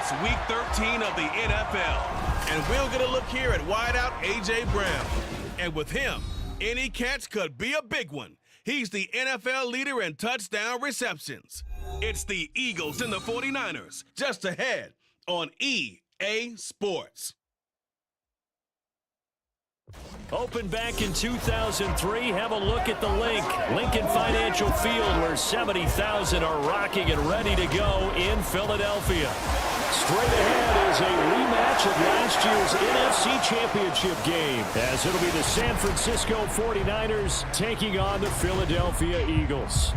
It's Week 13 of the NFL, and we'll get a look here at wideout A.J. Brown. And with him, any catch could be a big one. He's the NFL leader in touchdown receptions. It's the Eagles and the 49ers, just ahead on EA Sports. Opened back in 2003, have a look at the Lincoln Financial Field, where 70,000 are rocking and ready to go in Philadelphia. Straight ahead is a rematch of last year's NFC Championship game, as it'll be the San Francisco 49ers taking on the Philadelphia Eagles.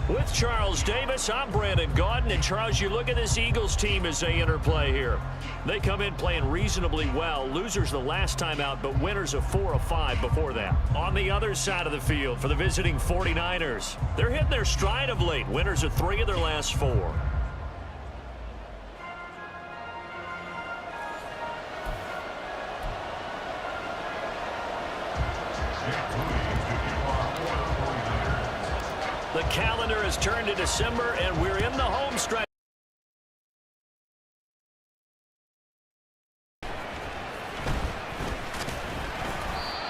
With Charles Davis, I'm Brandon Gaudin. And Charles, you look at this Eagles team as they interplay here. They come in playing reasonably well. Losers the last time out, but winners of 4 of 5 before that. On the other side of the field for the visiting 49ers, they're hitting their stride of late. Winners of 3 of their last 4. The calendar has turned to December, and we're in the home stretch.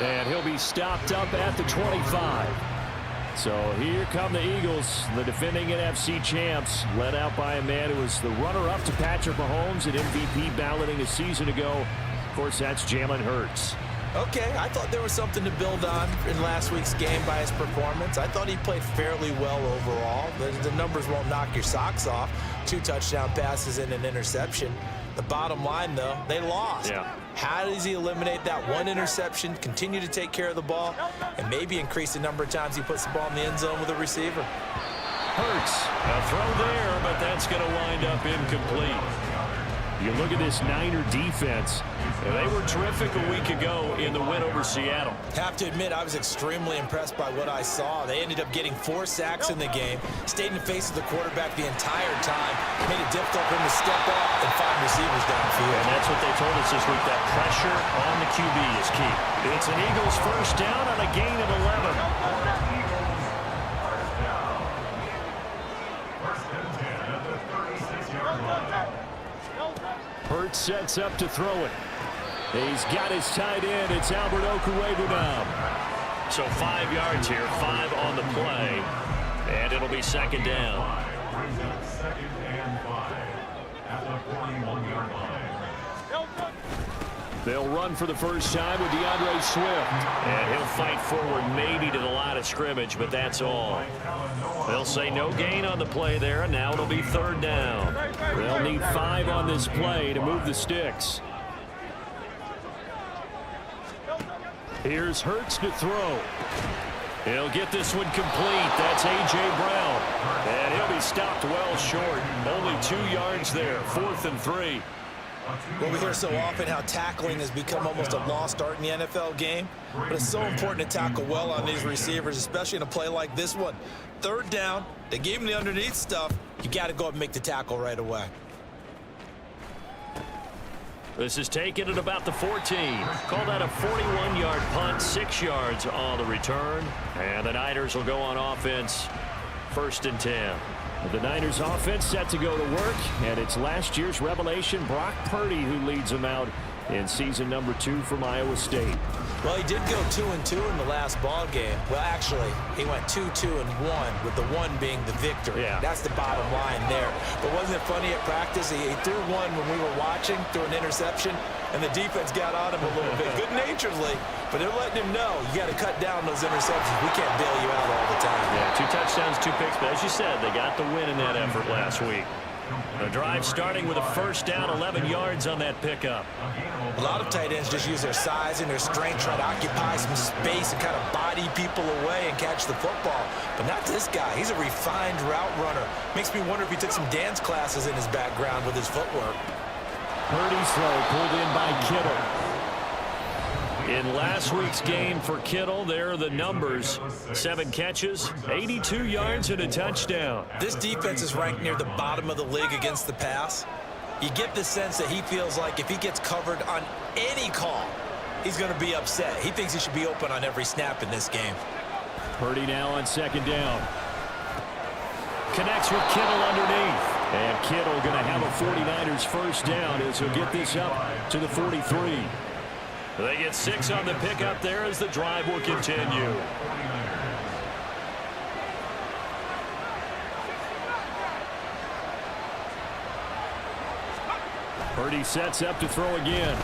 And he'll be stopped up at the 25. So here come the Eagles, the defending NFC champs, led out by a man who was the runner-up to Patrick Mahomes at MVP balloting a season ago. Of course, that's Jalen Hurts. Okay, I thought there was something to build on in last week's game by his performance. I thought he played fairly well overall. The numbers won't knock your socks off. 2 touchdown passes and an interception. The bottom line, though, they lost. Yeah. How does he eliminate that 1 interception, continue to take care of the ball, and maybe increase the number of times he puts the ball in the end zone with a receiver? Hurts, a throw there, but that's going to wind up incomplete. You look at this Niner defense. They were terrific a week ago in the win over Seattle. Have to admit, I was extremely impressed by what I saw. They ended up getting 4 sacks in the game, stayed in the face of the quarterback the entire time, made it difficult for him to step up and find receivers downfield. And that's what they told us this week, that pressure on the QB is key. It's an Eagles first down on a gain of 11. Hurts sets up to throw it. He's got his tight end. It's Albert Okwuegbunam now. So 5 yards here, 5 on the play. And it'll be second down. Second and 5 at the 41-yard line. They'll run for the first time with DeAndre Swift. And he'll fight forward maybe to the line of scrimmage, but that's all. They'll say no gain on the play there, and now it'll be third down. They'll need 5 on this play to move the sticks. Here's Hurts to throw. He'll get this one complete. That's A.J. Brown. And he'll be stopped well short. Only 2 yards there. 4th and 3. Well, we hear so often how tackling has become almost a lost art in the NFL game, but it's so important to tackle well on these receivers, especially in a play like this one. Third down, they gave him the underneath stuff. You got to go up and make the tackle right away. This is taken at about the 14. Call that a 41-yard punt, 6 yards on the return. And the Niners will go on offense, 1st and 10. The Niners offense set to go to work, and it's last year's revelation, Brock Purdy, who leads them out in season number 2 from Iowa State. Well, he did go 2-2 in the last ball game. Well, actually, he went 2-2-1, with the 1 being the victory. Yeah. That's the bottom line there. But wasn't it funny at practice? He threw one when we were watching, threw an interception, and the defense got on him a little bit, good-naturedly. But they're letting him know, you got to cut down those interceptions. We can't bail you out all the time. Yeah, 2 touchdowns, 2 picks. But as you said, they got the win in that effort last week. The drive starting with a first down, 11 yards on that pickup. A lot of tight ends just use their size and their strength, try to occupy some space and kind of body people away and catch the football. But not this guy. He's a refined route runner. Makes me wonder if he took some dance classes in his background with his footwork. Purdy's throw pulled in by Kittle. In last week's game for Kittle, there are the numbers. 7 catches, 82 yards, and a touchdown. This defense is ranked near the bottom of the league against the pass. You get the sense that he feels like if he gets covered on any call, he's going to be upset. He thinks he should be open on every snap in this game. Purdy now on second down. Connects with Kittle underneath. And Kittle going to have a 49ers first down as he'll get this up to the 43. They get 6 on the pickup there as the drive will continue. Purdy sets up to throw again.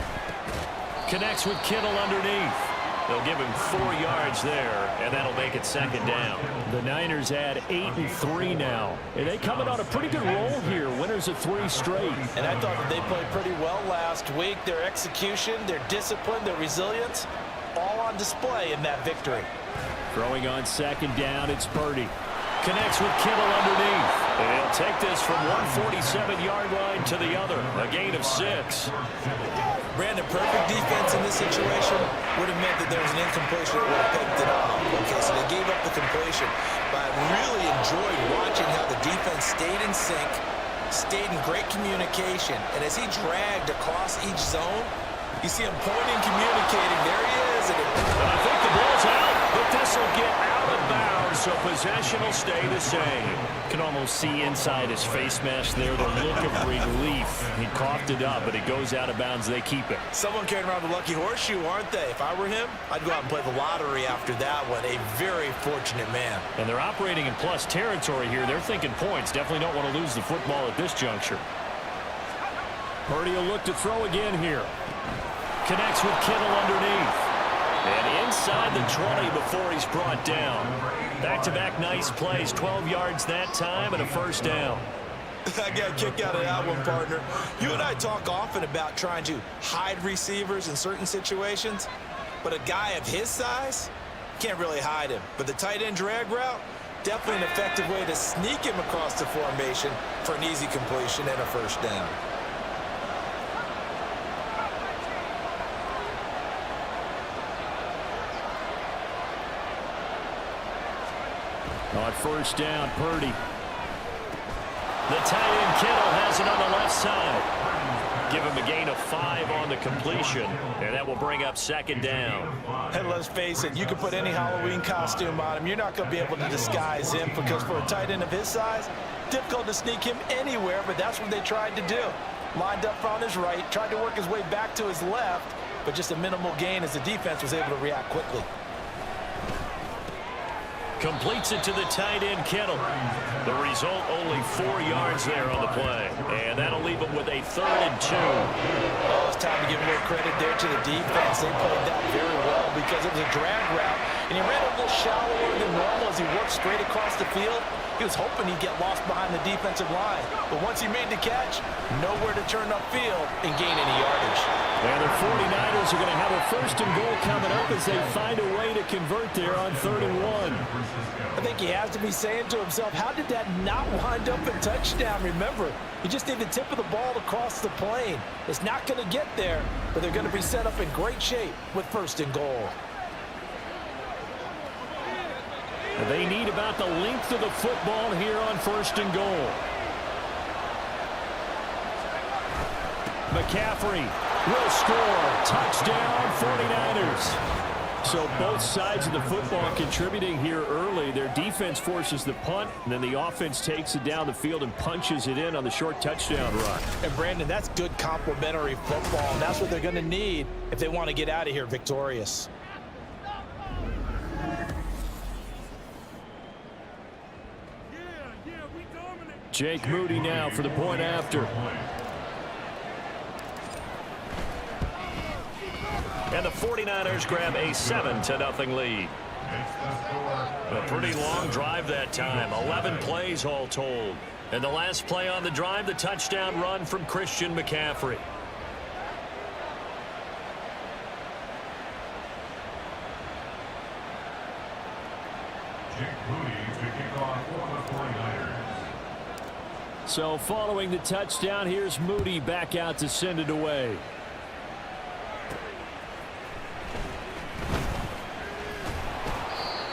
Connects with Kittle underneath. They'll give him 4 yards there, and that'll make it second down. The Niners add 8-3 now. And they coming on a pretty good roll here. Winners of 3 straight. And I thought that they played pretty well last week. Their execution, their discipline, their resilience, all on display in that victory. Throwing on second down, it's Purdy. Connects with Kittle underneath. And he'll take this from 147-yard line to the other. A gain of 6. Brandon, perfect defense in this situation would have meant that there was an incompletion that would have picked it off. Okay, so they gave up the completion. But I really enjoyed watching how the defense stayed in sync, stayed in great communication. And as he dragged across each zone, you see him pointing, communicating. There he is. And I think the ball's out, but this will get out of bounds, so possession will stay the same. You can almost see inside his face mask there the look of relief. He coughed it up, but it goes out of bounds. They keep it. Someone carrying around the lucky horseshoe, aren't they? If I were him, I'd go out and play the lottery after that one. A very fortunate man. And they're operating in plus territory here. They're thinking points. Definitely don't want to lose the football at this juncture. Purdy will look to throw again here. Connects with Kittle underneath. And inside the 20 before he's brought down. Back-to-back nice plays. 12 yards that time and a first down. I got a kick out of that one, partner. You and I talk often about trying to hide receivers in certain situations, but a guy of his size can't really hide him. But the tight end drag route, definitely an effective way to sneak him across the formation for an easy completion and a first down. On first down, Purdy. The tight end Kittle has it on the left side. Give him a gain of 5 on the completion, and that will bring up second down. And let's face it, you can put any Halloween costume on him. You're not going to be able to disguise him because for a tight end of his size, difficult to sneak him anywhere, but that's what they tried to do. Lined up on his right, tried to work his way back to his left, but just a minimal gain as the defense was able to react quickly. Completes it to the tight end, Kittle. The result, only 4 yards there on the play. And that'll leave him with a 3rd and 2. Oh, it's time to give more credit there to the defense. They played that very well because it was a drag route. And he ran a little shallower than normal as he worked straight across the field. He was hoping he'd get lost behind the defensive line. But once he made the catch, nowhere to turn upfield and gain any yardage. And the 49ers are going to have a 1st and goal coming up as they find a way to convert there on 3rd and 1. I think he has to be saying to himself, how did that not wind up a touchdown? Remember, you just need the tip of the ball to cross the plane. It's not going to get there, but they're going to be set up in great shape with 1st and goal. They need about the length of the football here on 1st and goal. McCaffrey will score. Touchdown, 49ers. So both sides of the football contributing here early. Their defense forces the punt, and then the offense takes it down the field and punches it in on the short touchdown run. And Brandon, that's good complementary football, and that's what they're going to need if they want to get out of here victorious. Jake Moody now for the point after. And the 49ers grab a 7-0 lead. A pretty long drive that time. 11 plays all told. And the last play on the drive, the touchdown run from Christian McCaffrey. Jake Moody to kick off for the 49ers. So following the touchdown, here's Moody back out to send it away.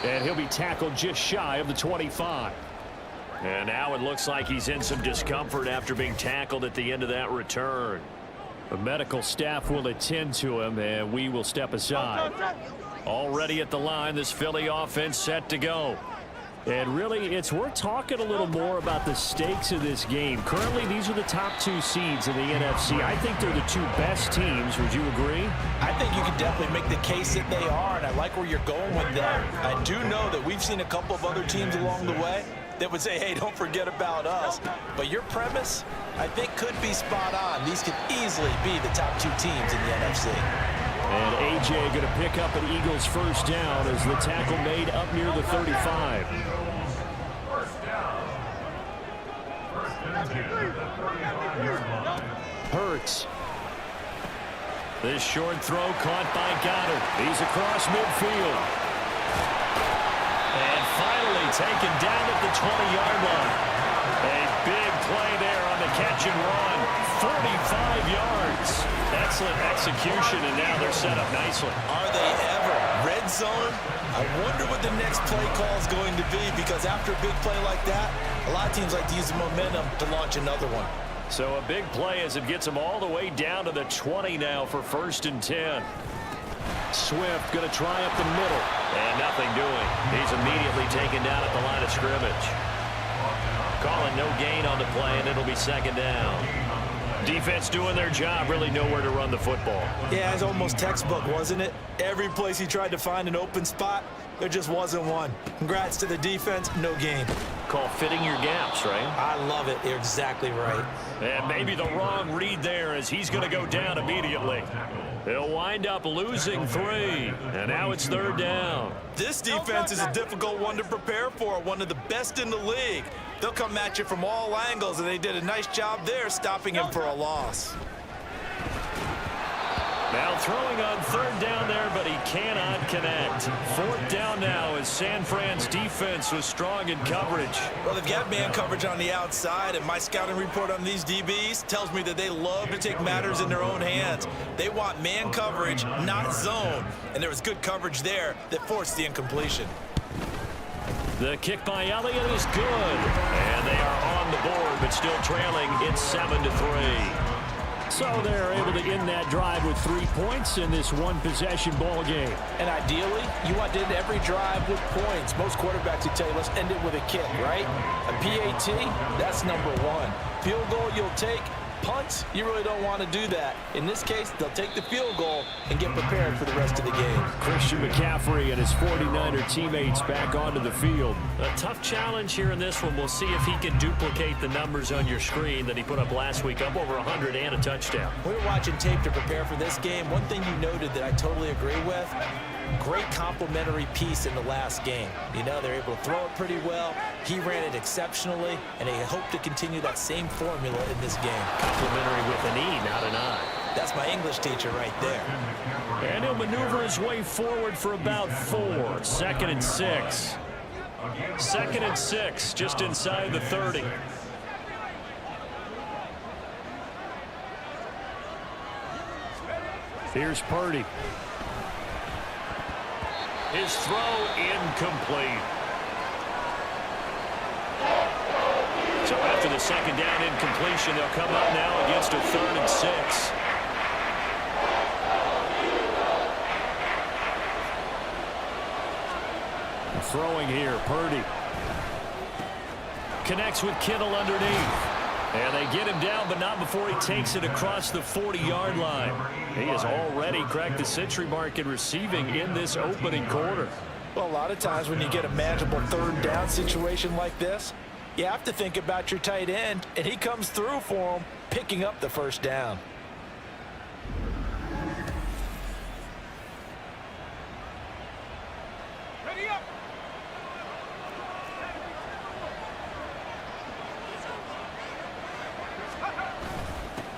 And he'll be tackled just shy of the 25. And now it looks like he's in some discomfort after being tackled at the end of that return. The medical staff will attend to him, and we will step aside. Already at the line, this Philly offense set to go. And really, it's worth talking a little more about the stakes of this game. Currently, these are the top 2 seeds in the NFC. I think they're the 2 best teams. Would you agree? I think you can definitely make the case that they are, and I like where you're going with that. I do know that we've seen a couple of other teams along the way that would say, hey, don't forget about us. But your premise, I think, could be spot on. These could easily be the top 2 teams in the NFC. And A.J. going to pick up an Eagles first down as the tackle made up near the 35. Hurts. This short throw caught by Goddard. He's across midfield. And finally taken down at the 20-yard line. A big play there on the catch and run. 45 yards. Excellent execution, and now they're set up nicely. Are they ever? Red zone? I wonder what the next play call is going to be, because after a big play like that, a lot of teams like to use the momentum to launch another one. So a big play as it gets them all the way down to the 20 now for 1st and 10. Swift going to try up the middle. And nothing doing. He's immediately taken down at the line of scrimmage. Calling no gain on the play, and it'll be 2nd down. Defense doing their job, really nowhere to run the football. Yeah, it's almost textbook, wasn't it? Every place he tried to find an open spot, there just wasn't one. Congrats to the defense, no gain. Call fitting your gaps, right? I love it. You're exactly right. And maybe the wrong read there as he's going to go down immediately. He'll wind up losing 3, and now it's 3rd down. This defense is a difficult one to prepare for, one of the best in the league. They'll come at you from all angles, and they did a nice job there stopping him for a loss. Now throwing on 3rd down there, but he cannot connect. 4th down now as San Fran's defense was strong in coverage. Well, they've got man coverage on the outside, and my scouting report on these DBs tells me that they love to take matters in their own hands. They want man coverage, not zone, and there was good coverage there that forced the incompletion. The kick by Elliott is good, and they are on the board, but still trailing. It's 7-3. So they're able to end that drive with 3 points in this one-possession ball game. And ideally, you want to end every drive with points. Most quarterbacks would tell you, let's end it with a kick, right? A PAT, that's number 1. Field goal you'll take. Punts, you really don't want to do that. In this case, they'll take the field goal and get prepared for the rest of the game. Christian McCaffrey and his 49er teammates back onto the field. A tough challenge here in this one. We'll see if he can duplicate the numbers on your screen that he put up last week, up over 100 and a touchdown. We were watching tape to prepare for this game. One thing you noted that I totally agree with, great complimentary piece in the last game. You know, they're able to throw it pretty well. He ran it exceptionally, and they hope to continue that same formula in this game. Complimentary with an E, not an I. That's my English teacher right there. And he'll maneuver his way forward for about 4. 2nd and 6. 2nd and 6, just inside the 30. Here's Purdy. His throw incomplete. So after the 2nd down incompletion, they'll come up now against a 3rd and 6. Throwing here, Purdy. Connects with Kittle underneath. And they get him down, but not before he takes it across the 40-yard line. He has already cracked the century mark in receiving in this opening quarter. Well, a lot of times when you get a manageable 3rd down situation like this, you have to think about your tight end, and he comes through for him, picking up the 1st down.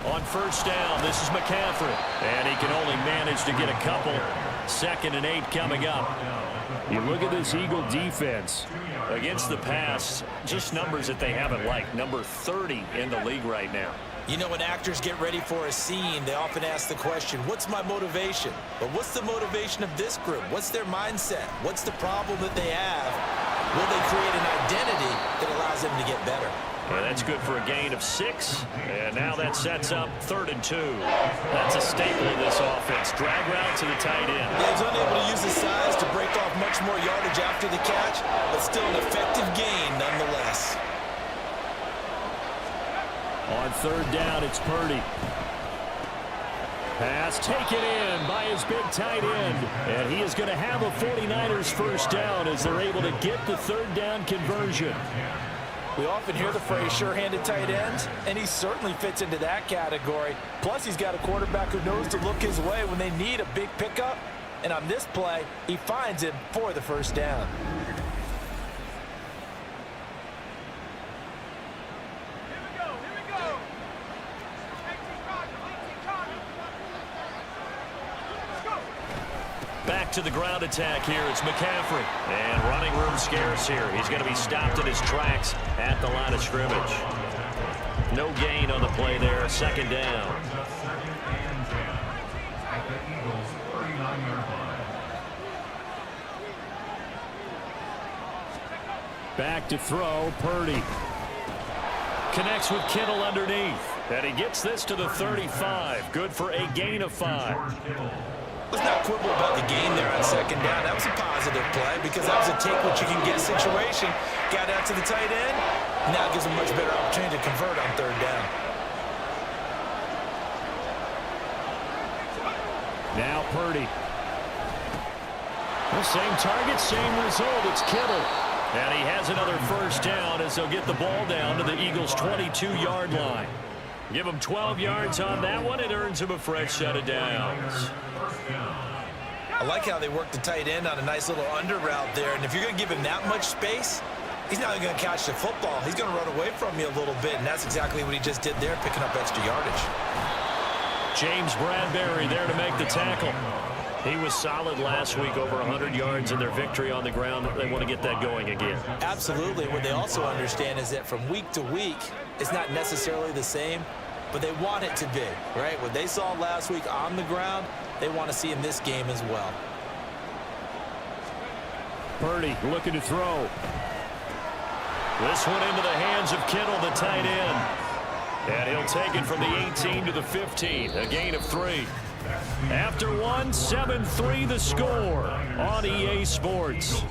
On 1st down, this is McCaffrey. And he can only manage to get a couple. 2nd and 8 coming up. You look at this Eagle defense. Against the pass, just numbers that they haven't liked. Number 30 in the league right now. You know, when actors get ready for a scene, they often ask the question, what's my motivation? But what's the motivation of this group? What's their mindset? What's the problem that they have? Will they create an identity that allows them to get better? And that's good for a gain of 6. And now that sets up 3rd and 2. That's a staple of this offense. Drag route to the tight end. Yeah, he's unable to use his size to break off much more yardage after the catch, but but still an effective gain nonetheless. On third down, it's Purdy. Pass taken in by his big tight end. And he is going to have a 49ers first down as they're able to get the third down conversion. We often hear the phrase sure-handed tight ends, and he certainly fits into that category. Plus, he's got a quarterback who knows to look his way when they need a big pickup. And on this play, he finds him for the first down. Back to the ground attack here. It's McCaffrey. And running room scarce here. He's going to be stopped in his tracks at the line of scrimmage. No gain on the play there. Second down. Back to throw. Purdy. Connects with Kittle underneath. And he gets this to the 35. Good for a gain of 5. Let's not quibble about the game there on second down. That was a positive play because that was a take-what-you-can-get situation. Got out to the tight end. Now gives him a much better opportunity to convert on third down. Now Purdy. The same target, same result. It's Kittle. And he has another first down as they'll get the ball down to the Eagles' 22-yard line. Give him 12 yards on that one. It earns him a fresh set of downs. I like how they work the tight end on a nice little under route there. And if you're going to give him that much space, he's not going to catch the football. He's going to run away from you a little bit, and that's exactly what he just did there, picking up extra yardage. James Bradbury there to make the tackle. He was solid last week, over 100 yards in their victory on the ground. They want to get that going again. Absolutely. What they also understand is that from week to week, it's not necessarily the same, but they want it to be, right? What they saw last week on the ground, they want to see in this game as well. Purdy looking to throw. This one into the hands of Kittle, the tight end. And he'll take it from the 18 to the 15, a gain of 3. After one, 7-3 the score on EA Sports.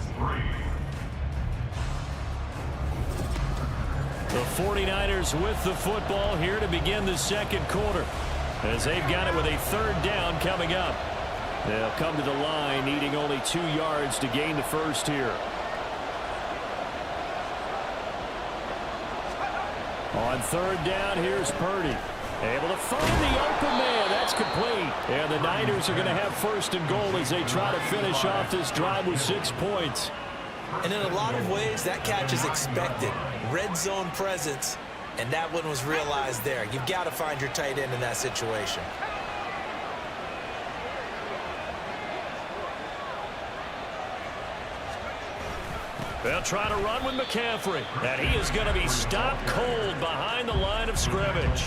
The 49ers with the football here to begin the second quarter, as they've got it with a third down coming up. They'll come to the line needing only 2 yards to gain the first here. On third down, here's Purdy. Able to find the open man. That's complete. And the Niners are going to have first and goal as they try to finish off this drive with 6 points. And in a lot of ways, that catch is expected. Red zone presence, and that one was realized there. You've got to find your tight end in that situation. They'll try to run with McCaffrey, and he is going to be stopped cold behind the line of scrimmage.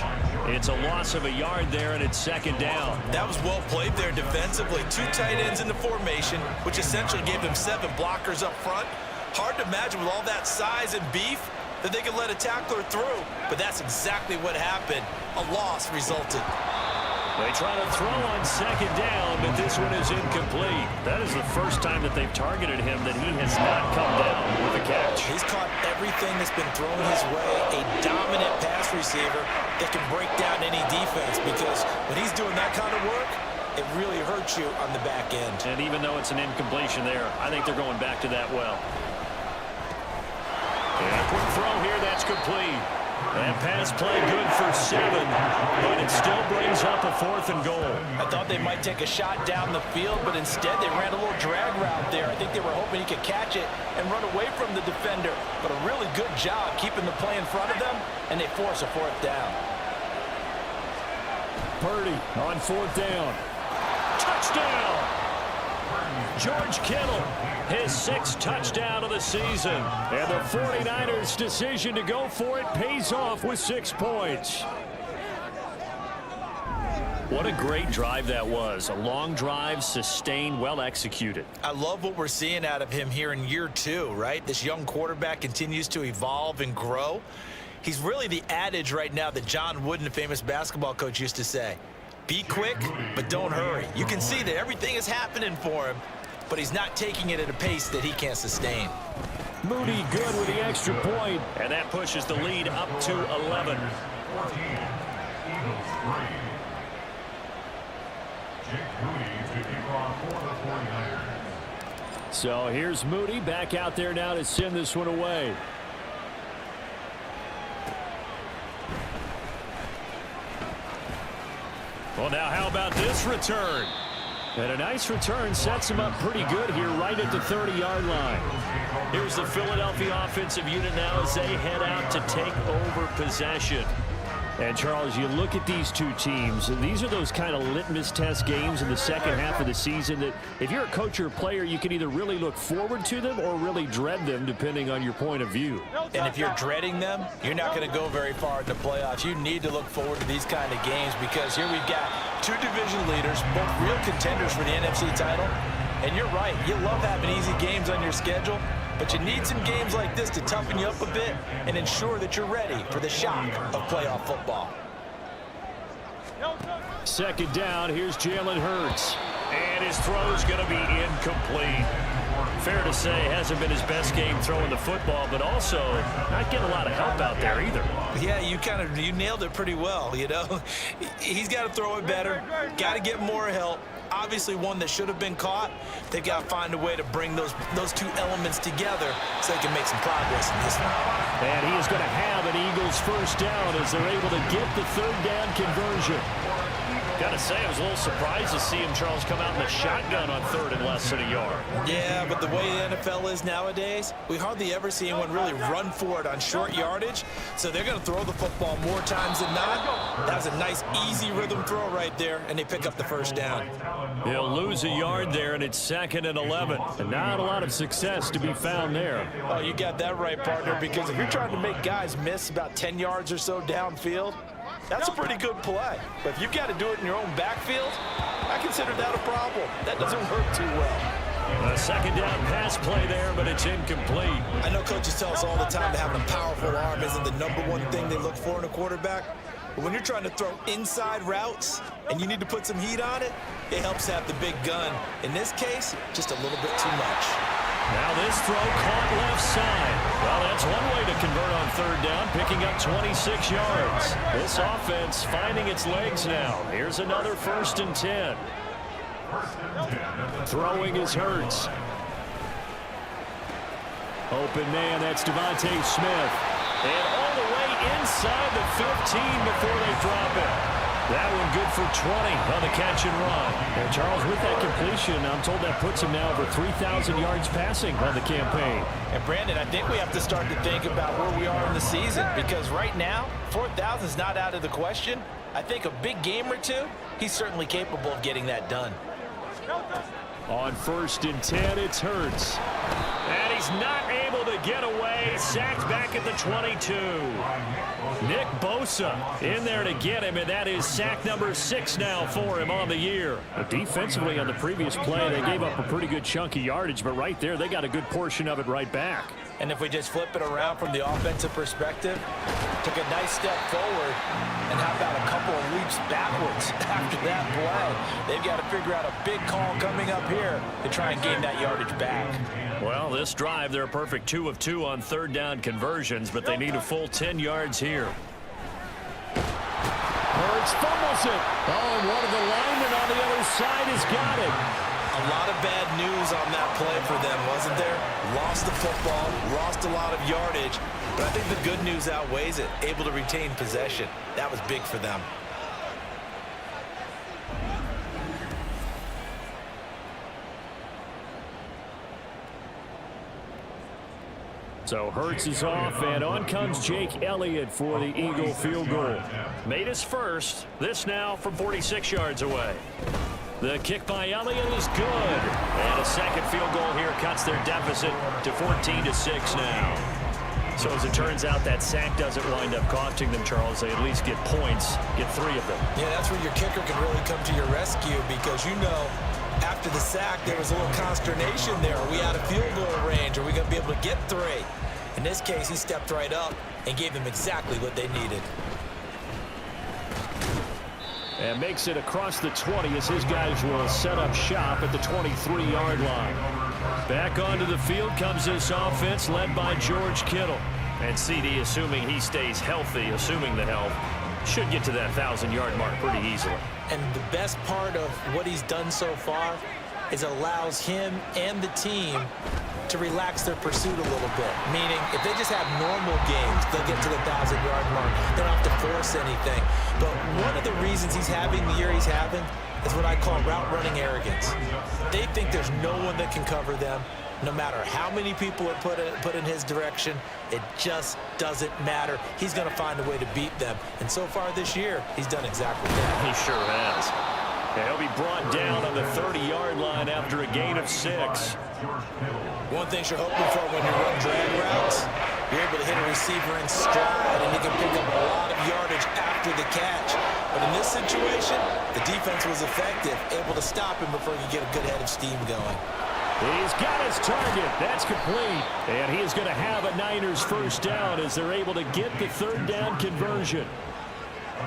It's a loss of a yard there, and it's second down. That was well played there defensively. 2 tight ends in the formation, which essentially gave them 7 blockers up front. Hard to imagine with all that size and beef that they could let a tackler through, but that's exactly what happened. A loss resulted. They try to throw on second down, but this one is incomplete. That is the first time that they've targeted him that he has not come down with a catch. He's caught everything that's been thrown his way. A dominant pass receiver that can break down any defense, because when he's doing that kind of work, it really hurts you on the back end. And even though it's an incompletion there, I think they're going back to that well. And a quick throw here, that's complete. And pass play good for 7, but it still brings up a 4th and goal. I thought they might take a shot down the field, but instead they ran a little drag route there. I think they were hoping he could catch it and run away from the defender, but a really good job keeping the play in front of them, and they force a 4th down. Purdy on 4th down. Touchdown! George Kittle, his 6th touchdown of the season. And the 49ers' decision to go for it pays off with 6 points. What a great drive that was. A long drive, sustained, well executed. I love what we're seeing out of him here in year 2, right? This young quarterback continues to evolve and grow. He's really the adage right now that John Wooden, the famous basketball coach, used to say. Be quick, but don't hurry. You can see that everything is happening for him, but he's not taking it at a pace that he can't sustain. Moody good with the extra point. And that pushes the lead up to 11. 14, Eagles 3. Jake Moody to kick off for the 49ers. So here's Moody back out there now to send this one away. Well, now how about this return? And a nice return sets him up pretty good here right at the 30-yard line. Here's the Philadelphia offensive unit now as they head out to take over possession. And, Charles, you look at these two teams, and these are those kind of litmus test games in the second half of the season that if you're a coach or a player, you can either really look forward to them or really dread them, depending on your point of view. And if you're dreading them, you're not going to go very far in the playoffs. You need to look forward to these kind of games because here we've got two division leaders, both real contenders for the NFC title. And you're right, you love having easy games on your schedule, but you need some games like this to toughen you up a bit and ensure that you're ready for the shock of playoff football. Second down, here's Jalen Hurts. And his throw's going to be incomplete. Fair to say, hasn't been his best game throwing the football, but also not getting a lot of help out there either. Yeah, you nailed it pretty well, you know. He's got to throw it better, got to get more help. Obviously one that should have been caught. They've got to find a way to bring those two elements together so they can make some progress in this one. And he is going to have an Eagles first down as they're able to get the third down conversion. Got to say, I was a little surprised to see him, Charles, come out in the shotgun on third and less than a yard. Yeah, but the way the NFL is nowadays, we hardly ever see anyone really run for it on short yardage. So they're going to throw the football more times than not. That was a nice, easy rhythm throw right there, and they pick up the first down. He'll lose a yard there, and it's 2nd and 11. And not a lot of success to be found there. Oh, you got that right, partner, because if you're trying to make guys miss about 10 yards or so downfield, that's a pretty good play. But if you've got to do it in your own backfield, I consider that a problem. That doesn't work too well. A second down pass play there, but it's incomplete. I know coaches tell us all the time that having a powerful arm isn't the #1 thing they look for in a quarterback. But when you're trying to throw inside routes and you need to put some heat on it, it helps have the big gun. In this case, just a little bit too much. Now this throw caught left side. Well, that's one way to convert on third down, picking up 26 yards. This offense finding its legs now. Here's another 1st and 10. Throwing is Hurts. Open man, that's Devontae Smith. And all the way inside the 15 before they drop it. That one good for 20 on the catch and run. And Charles, with that completion, I'm told that puts him now over 3,000 yards passing on the campaign. And Brandon, I think we have to start to think about where we are in the season because right now, 4,000 is not out of the question. I think a big game or two, he's certainly capable of getting that done. On 1st and 10, it's Hurts. And he's not able to get away. Sacked back at the 22. Nick Bosa in there to get him, and that is sack number 6 now for him on the year. But defensively on the previous play, they gave up a pretty good chunk of yardage, but right there, they got a good portion of it right back. And if we just flip it around from the offensive perspective, took a nice step forward, and how about a couple of leaps backwards after that play? They've got to figure out a big call coming up here to try and gain that yardage back. Well, this drive, they're a perfect 2 of 2 on third down conversions, but they need a full 10 yards here. Hurts fumbles it. Oh, and one of the linemen on the other side has got it. A lot of bad news on that play for them, wasn't there? Lost the football, lost a lot of yardage, but I think the good news outweighs it. Able to retain possession. That was big for them. So Hurts is off, and on comes Jake Elliott for the Eagle field goal. Made his first. This now from 46 yards away. The kick by Elliott is good. And a second field goal here cuts their deficit to 14-6 now. So as it turns out, that sack doesn't wind up costing them, Charles. They at least get points, get 3 of them. Yeah, that's where your kicker can really come to your rescue because you know after the sack there was a little consternation there. Are we out of field goal range? Are we going to be able to get 3? In this case, he stepped right up and gave them exactly what they needed. And makes it across the 20 as his guys will set up shop at the 23-yard line. Back onto the field comes this offense led by George Kittle. And CD, assuming he stays healthy, assuming the health, should get to that 1,000-yard mark pretty easily. And the best part of what he's done so far is allows him and the team to relax their pursuit a little bit. Meaning, if they just have normal games, they'll get to the 1,000-yard mark. They don't have to force anything. But one of the reasons he's having the year he's having is what I call route-running arrogance. They think there's no one that can cover them. No matter how many people are put in his direction, it just doesn't matter. He's going to find a way to beat them. And so far this year, he's done exactly that. He sure has. And he'll be brought down on the 30-yard line after a gain of 6. One thing you're hoping for when you run drag routes, you're able to hit a receiver in stride, and you can pick up a lot of yardage after the catch. But in this situation, the defense was effective, able to stop him before you get a good head of steam going. He's got his target. That's complete. And he is going to have a Niners first down as they're able to get the third down conversion.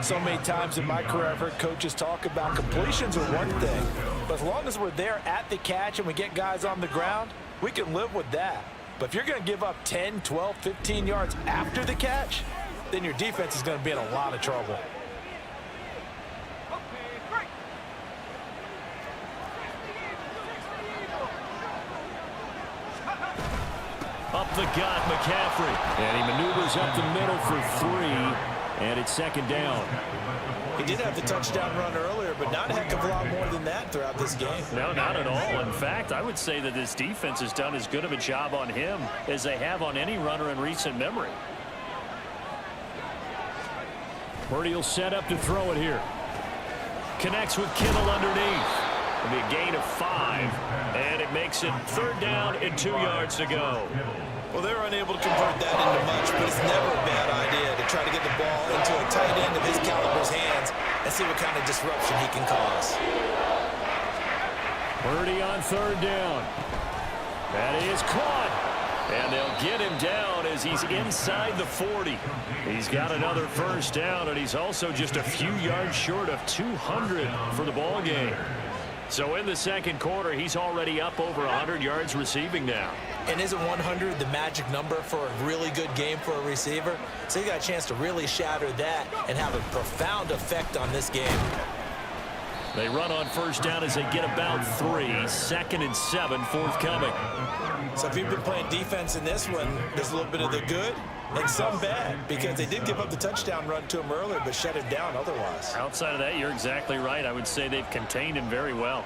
So many times in my career, I've heard coaches talk about completions are one thing. But as long as we're there at the catch and we get guys on the ground, we can live with that. But if you're going to give up 10, 12, 15 yards after the catch, then your defense is going to be in a lot of trouble. Up the gut, McCaffrey. And he maneuvers up the middle for 3, and it's second down. He did have the touchdown run earlier, but not a heck of a lot more than that throughout this game. No, not at all. In fact, I would say that this defense has done as good of a job on him as they have on any runner in recent memory. Purdy will set up to throw it here. Connects with Kittle underneath. It'll be a gain of 5, and it makes it third down and 2 yards to go. Well, they're unable to convert that into much, but it's never a bad idea to try to get the ball into a tight end of his caliber's hands and see what kind of disruption he can cause. Purdy on third down. That is caught. And they'll get him down as he's inside the 40. He's got another first down, and he's also just a few yards short of 200 for the ball game. So in the second quarter, he's already up over 100 yards receiving now. And isn't 100 the magic number for a really good game for a receiver? So he got a chance to really shatter that and have a profound effect on this game. They run on first down as they get about 3. Second and 7 forthcoming. So if you've been playing defense in this one, there's a little bit of the good and some bad, because they did give up the touchdown run to him earlier but shut him down otherwise. Outside of that, you're exactly right. I would say they've contained him very well.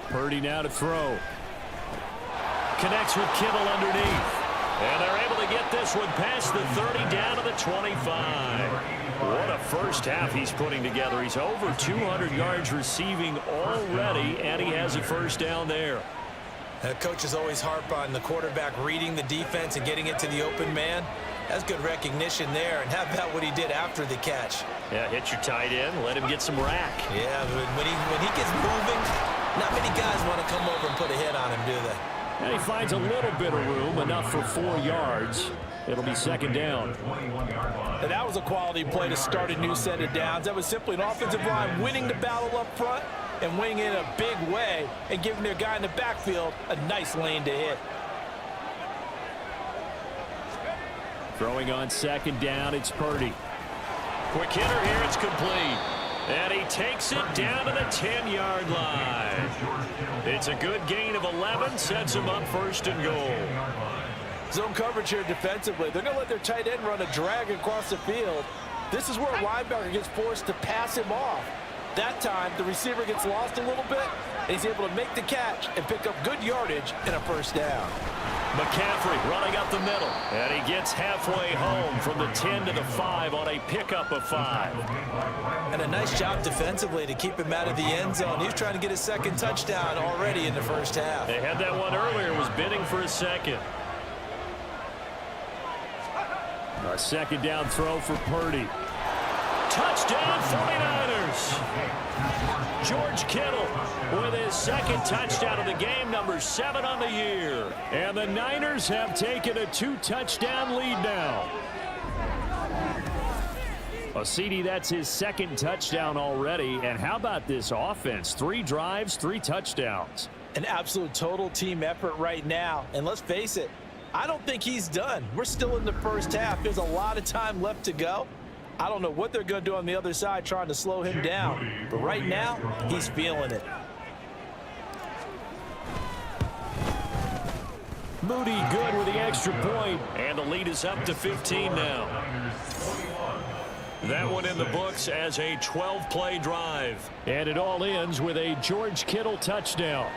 Purdy now to throw. Connects with Kittle underneath. And they're able to get this one past the 30 down to the 25. What a first half he's putting together. He's over 200 yards receiving already, and he has a first down there. Coaches always harp on the quarterback reading the defense and getting it to the open man. That's good recognition there. And how about what he did after the catch? Yeah, hit your tight end, let him get some rack. Yeah, but when he gets moving, not many guys want to come over and put a hit on him, do they? And he finds a little bit of room, enough for 4 yards. It'll be second down. And that was a quality play to start a new set of downs. That was simply an offensive line winning the battle up front and winning in a big way and giving their guy in the backfield a nice lane to hit. Throwing on second down, it's Purdy. Quick hitter here, it's complete. And he takes it down to the 10-yard line. It's a good gain of 11, sets him up first and goal. Zone coverage here defensively. They're going to let their tight end run a drag across the field. This is where a linebacker gets forced to pass him off. That time, the receiver gets lost a little bit, and he's able to make the catch and pick up good yardage and a first down. McCaffrey running up the middle, and he gets halfway home from the 10 to the 5 on a pickup of 5. And a nice job defensively to keep him out of the end zone. He was trying to get his second touchdown already in the first half. They had that one earlier, was bidding for a second. A second down throw for Purdy. Touchdown 49ers. George Kittle with his second touchdown of the game, number 7 on the year. And the Niners have taken a 2-touchdown lead now. Well, CD, that's his second touchdown already. And how about this offense? 3 drives, 3 touchdowns. An absolute total team effort right now. And let's face it, I don't think he's done. We're still in the first half. There's a lot of time left to go. I don't know what they're going to do on the other side trying to slow him down. But right now, he's feeling it. Moody good with the extra point, and the lead is up to 15 now. That one in the books as a 12-play drive. And it all ends with a George Kittle touchdown.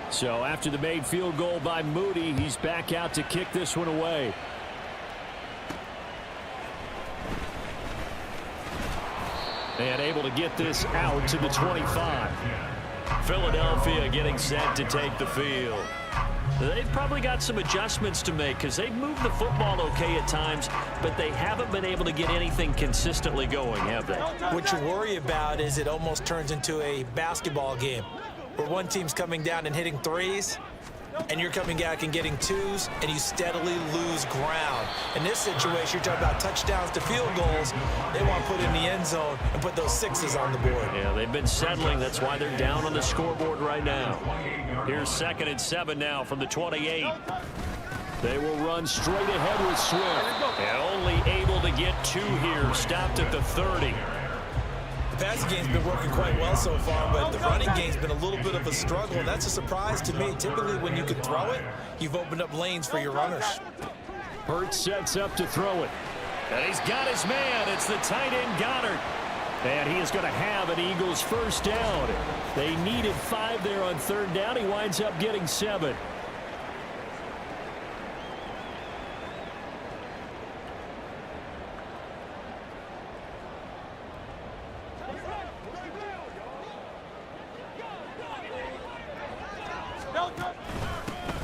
So after the made field goal by Moody, he's back out to kick this one away. And able to get this out to the 25. Philadelphia getting set to take the field. They've probably got some adjustments to make because they've moved the football okay at times, but they haven't been able to get anything consistently going, have they? What you worry about is it almost turns into a basketball game where one team's coming down and hitting threes, and you're coming back and getting twos, and you steadily lose ground. In this situation, you're talking about touchdowns to field goals. They want to put in the end zone and put those sixes on the board. Yeah, they've been settling. That's why they're down on the scoreboard right now. Here's 2nd and 7 now from the 28. They will run straight ahead with Swift. And only able to get 2 here. Stopped at the 30. The passing game's been working quite well so far, but the running game's been a little bit of a struggle, and that's a surprise to me. Typically, when you can throw it, you've opened up lanes for your runners. Hurts sets up to throw it. And he's got his man. It's the tight end Goddard. And he is going to have an Eagles first down. They needed 5 there on 3rd down. He winds up getting 7.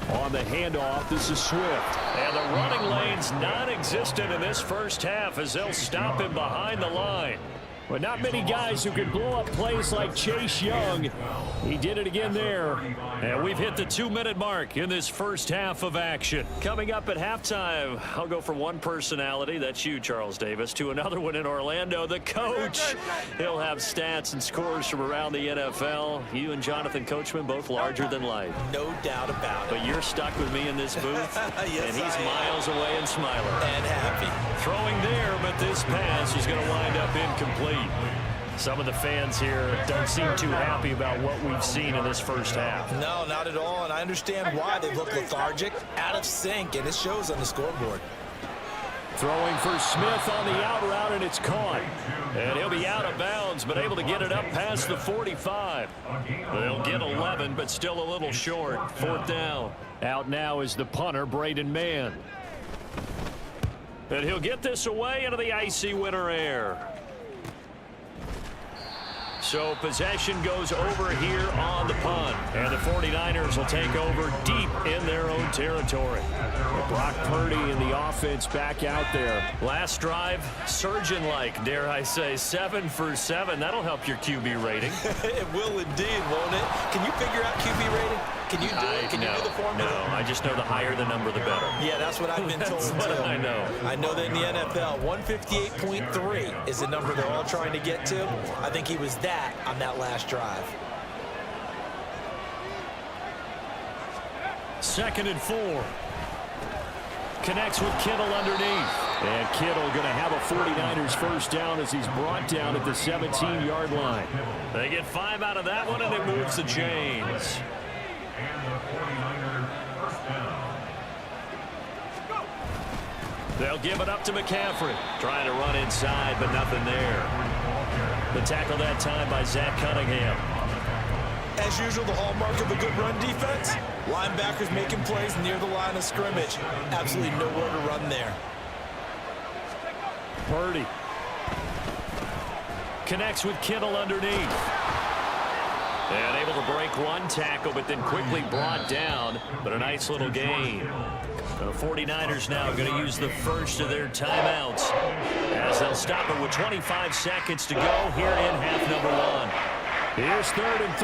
On the handoff, this is Swift. And the running lane's non-existent in this first half as they'll stop him behind the line. But not many guys who can blow up plays like Chase Young. He did it again there. And we've hit the 2-minute mark in this first half of action. Coming up at halftime, I'll go from one personality, that's you, Charles Davis, to another one in Orlando, the coach. He'll have stats and scores from around the NFL. You and Jonathan Coachman, both larger than life. No doubt about it. But you're stuck with me in this booth, Yes, and he's miles away and smiling. And happy. Throwing there, but this pass is going to wind up incomplete. Some of the fans here don't seem too happy about what we've seen in this first half. No, not at all, and I understand why. They look lethargic, out of sync, and it shows on the scoreboard. Throwing for Smith on the out route, and it's caught. And he'll be out of bounds, but able to get it up past the 45. They'll get 11, but still a little short. 4th down. Out now is the punter, Braden Mann. And he'll get this away into the icy winter air. So possession goes over here on the punt. And the 49ers will take over deep in their own territory. Brock Purdy and the offense back out there. Last drive, surgeon-like, dare I say, 7 for 7. That'll help your QB rating. It will indeed, won't it? Can you figure out QB rating? Can you do it? Can you do the formula? No, I just know the higher the number, the better. Yeah, that's what I've been told, That's what too. I know. I know that in the NFL, 158.3 is the number they're all trying to get to. I think he was that on that last drive. 2nd and 4. Connects with Kittle underneath. And Kittle going to have a 49ers first down as he's brought down at the 17-yard line. They get 5 out of that one, and it moves the chains. And the 49ers first down. They'll give it up to McCaffrey. Trying to run inside, but nothing there. The tackle that time by Zach Cunningham. As usual, the hallmark of a good run defense, linebackers making plays near the line of scrimmage. Absolutely nowhere to run there. Purdy connects with Kittle underneath. And able to break one tackle, but then quickly brought down. But a nice little gain. The 49ers now going to use the first of their timeouts as they'll stop it with 25 seconds to go here in half number 1. Here's 3rd and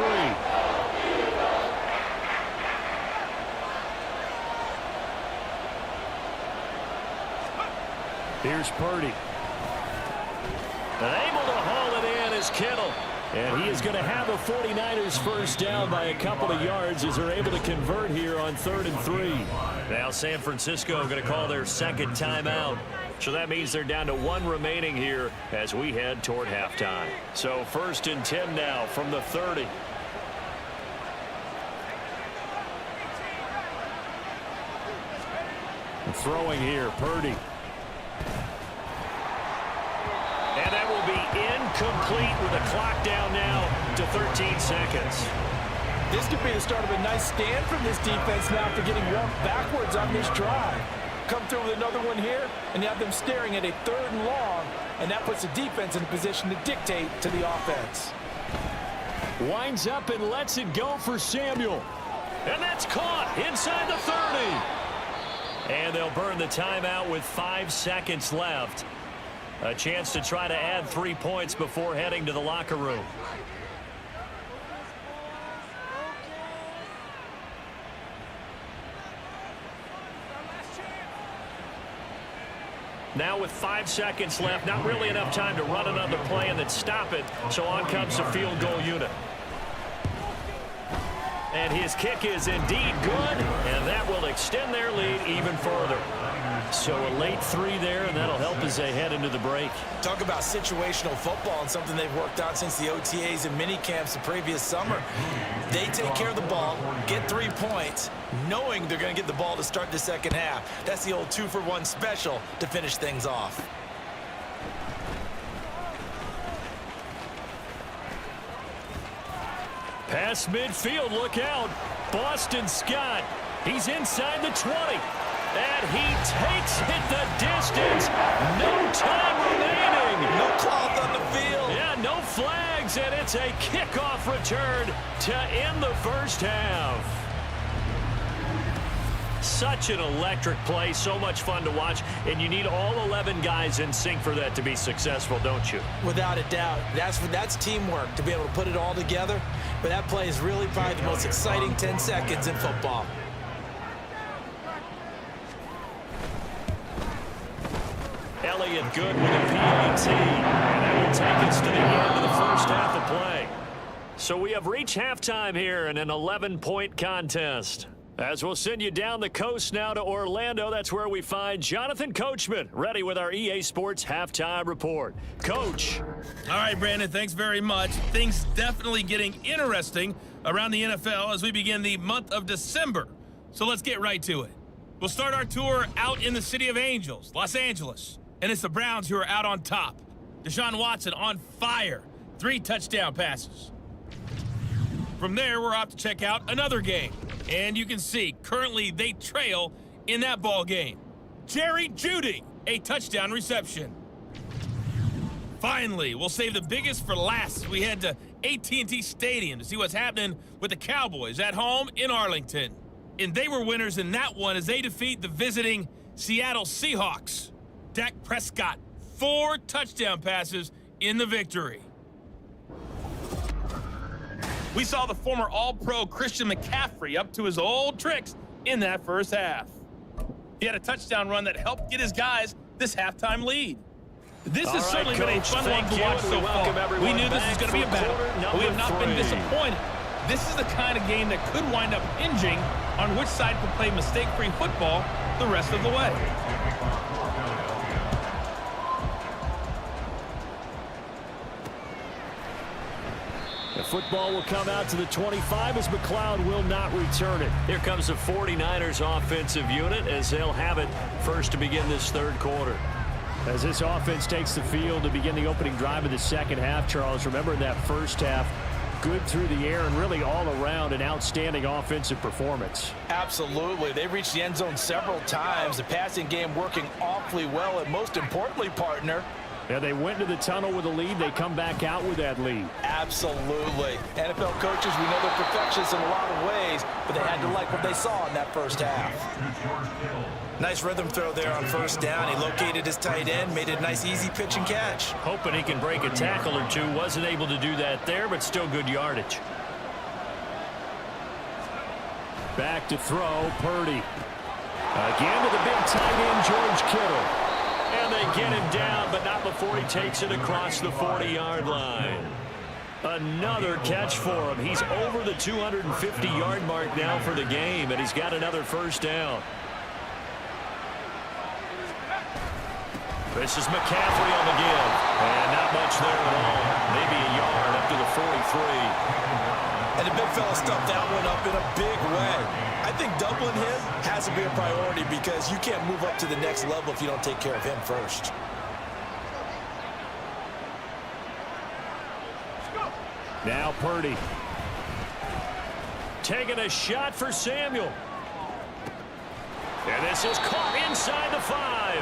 3. Here's Purdy. And able to haul it in is Kittle. And he is going to have a 49ers first down by a couple of yards as they're able to convert here on 3rd and 3. Now San Francisco going to call their second timeout. So that means they're down to 1 remaining here as we head toward halftime. So 1st and 10 now from the 30. Throwing here, Purdy. And that will be incomplete with a clock down now to 13 seconds. This could be the start of a nice stand from this defense now after getting walked backwards on this drive. Come through with another one here, and you have them staring at a 3rd and long, and that puts the defense in a position to dictate to the offense. Winds up and lets it go for Samuel. And that's caught inside the 30. And they'll burn the timeout with 5 seconds left. A chance to try to add 3 points before heading to the locker room. Now with 5 seconds left, not really enough time to run another play and then stop it. So on comes the field goal unit. And his kick is indeed good, and that will extend their lead even further. So a late 3 there, and that'll help as they head into the break. Talk about situational football and something they've worked on since the OTAs and mini camps the previous summer. They take care of the ball, get 3 points, knowing they're going to get the ball to start the second half. That's the old 2-for-1 special to finish things off. Pass midfield, look out. Boston Scott, he's inside the 20. And he takes it the distance. No time remaining. No cloth on the field. Yeah, no flags, and it's a kickoff return to end the first half. Such an electric play, so much fun to watch, and you need all 11 guys in sync for that to be successful, don't you? Without a doubt. That's teamwork, to be able to put it all together. But that play is really probably the most exciting 10 seconds in football. Elliott good with a PAT, and that will take us to the end of the first half of play. So we have reached halftime here in an 11-point contest. As we'll send you down the coast now to Orlando, that's where we find Jonathan Coachman, ready with our EA Sports Halftime Report. Coach. All right, Brandon, thanks very much. Things definitely getting interesting around the NFL as we begin the month of December. So let's get right to it. We'll start our tour out in the city of Angels, Los Angeles. And it's the Browns who are out on top. Deshaun Watson on fire. 3 touchdown passes. From there, we're off to check out another game. And you can see, currently they trail in that ball game. Jerry Jeudy, a touchdown reception. Finally, we'll save the biggest for last. We head to AT&T Stadium to see what's happening with the Cowboys at home in Arlington. And they were winners in that one as they defeat the visiting Seattle Seahawks. Dak Prescott, 4 touchdown passes in the victory. We saw the former All-Pro Christian McCaffrey up to his old tricks in that first half. He had a touchdown run that helped get his guys this halftime lead. This has certainly been a fun one to watch so far. We knew this was going to be a battle, but we have not been disappointed. This is the kind of game that could wind up hinging on which side can play mistake-free football the rest of the way. The football will come out to the 25 as McLeod will not return it. Here comes the 49ers offensive unit as they'll have it first to begin this third quarter. As this offense takes the field to begin the opening drive of the second half, Charles, remember in that first half, good through the air and really all around an outstanding offensive performance. Absolutely. They reached the end zone several times. The passing game working awfully well, and most importantly, partner, yeah, they went to the tunnel with a lead. They come back out with that lead. Absolutely. NFL coaches, we know they're perfectionists in a lot of ways, but they had to like what they saw in that first half. Nice rhythm throw there on first down. He located his tight end, made it a nice easy pitch and catch. Hoping he can break a tackle or two. Wasn't able to do that there, but still good yardage. Back to throw, Purdy. Again to the big tight end, George Kittle. And they get him down, but not before he takes it across the 40-yard line. Another catch for him. He's over the 250-yard mark now for the game, and he's got another first down. This is McCaffrey on the give. And not much there at all. Maybe a yard up to the 43. And the big fella stuffed that one up in a big way. I think doubling him has to be a priority because you can't move up to the next level if you don't take care of him first. Now Purdy. Taking a shot for Samuel. And this is caught inside the 5.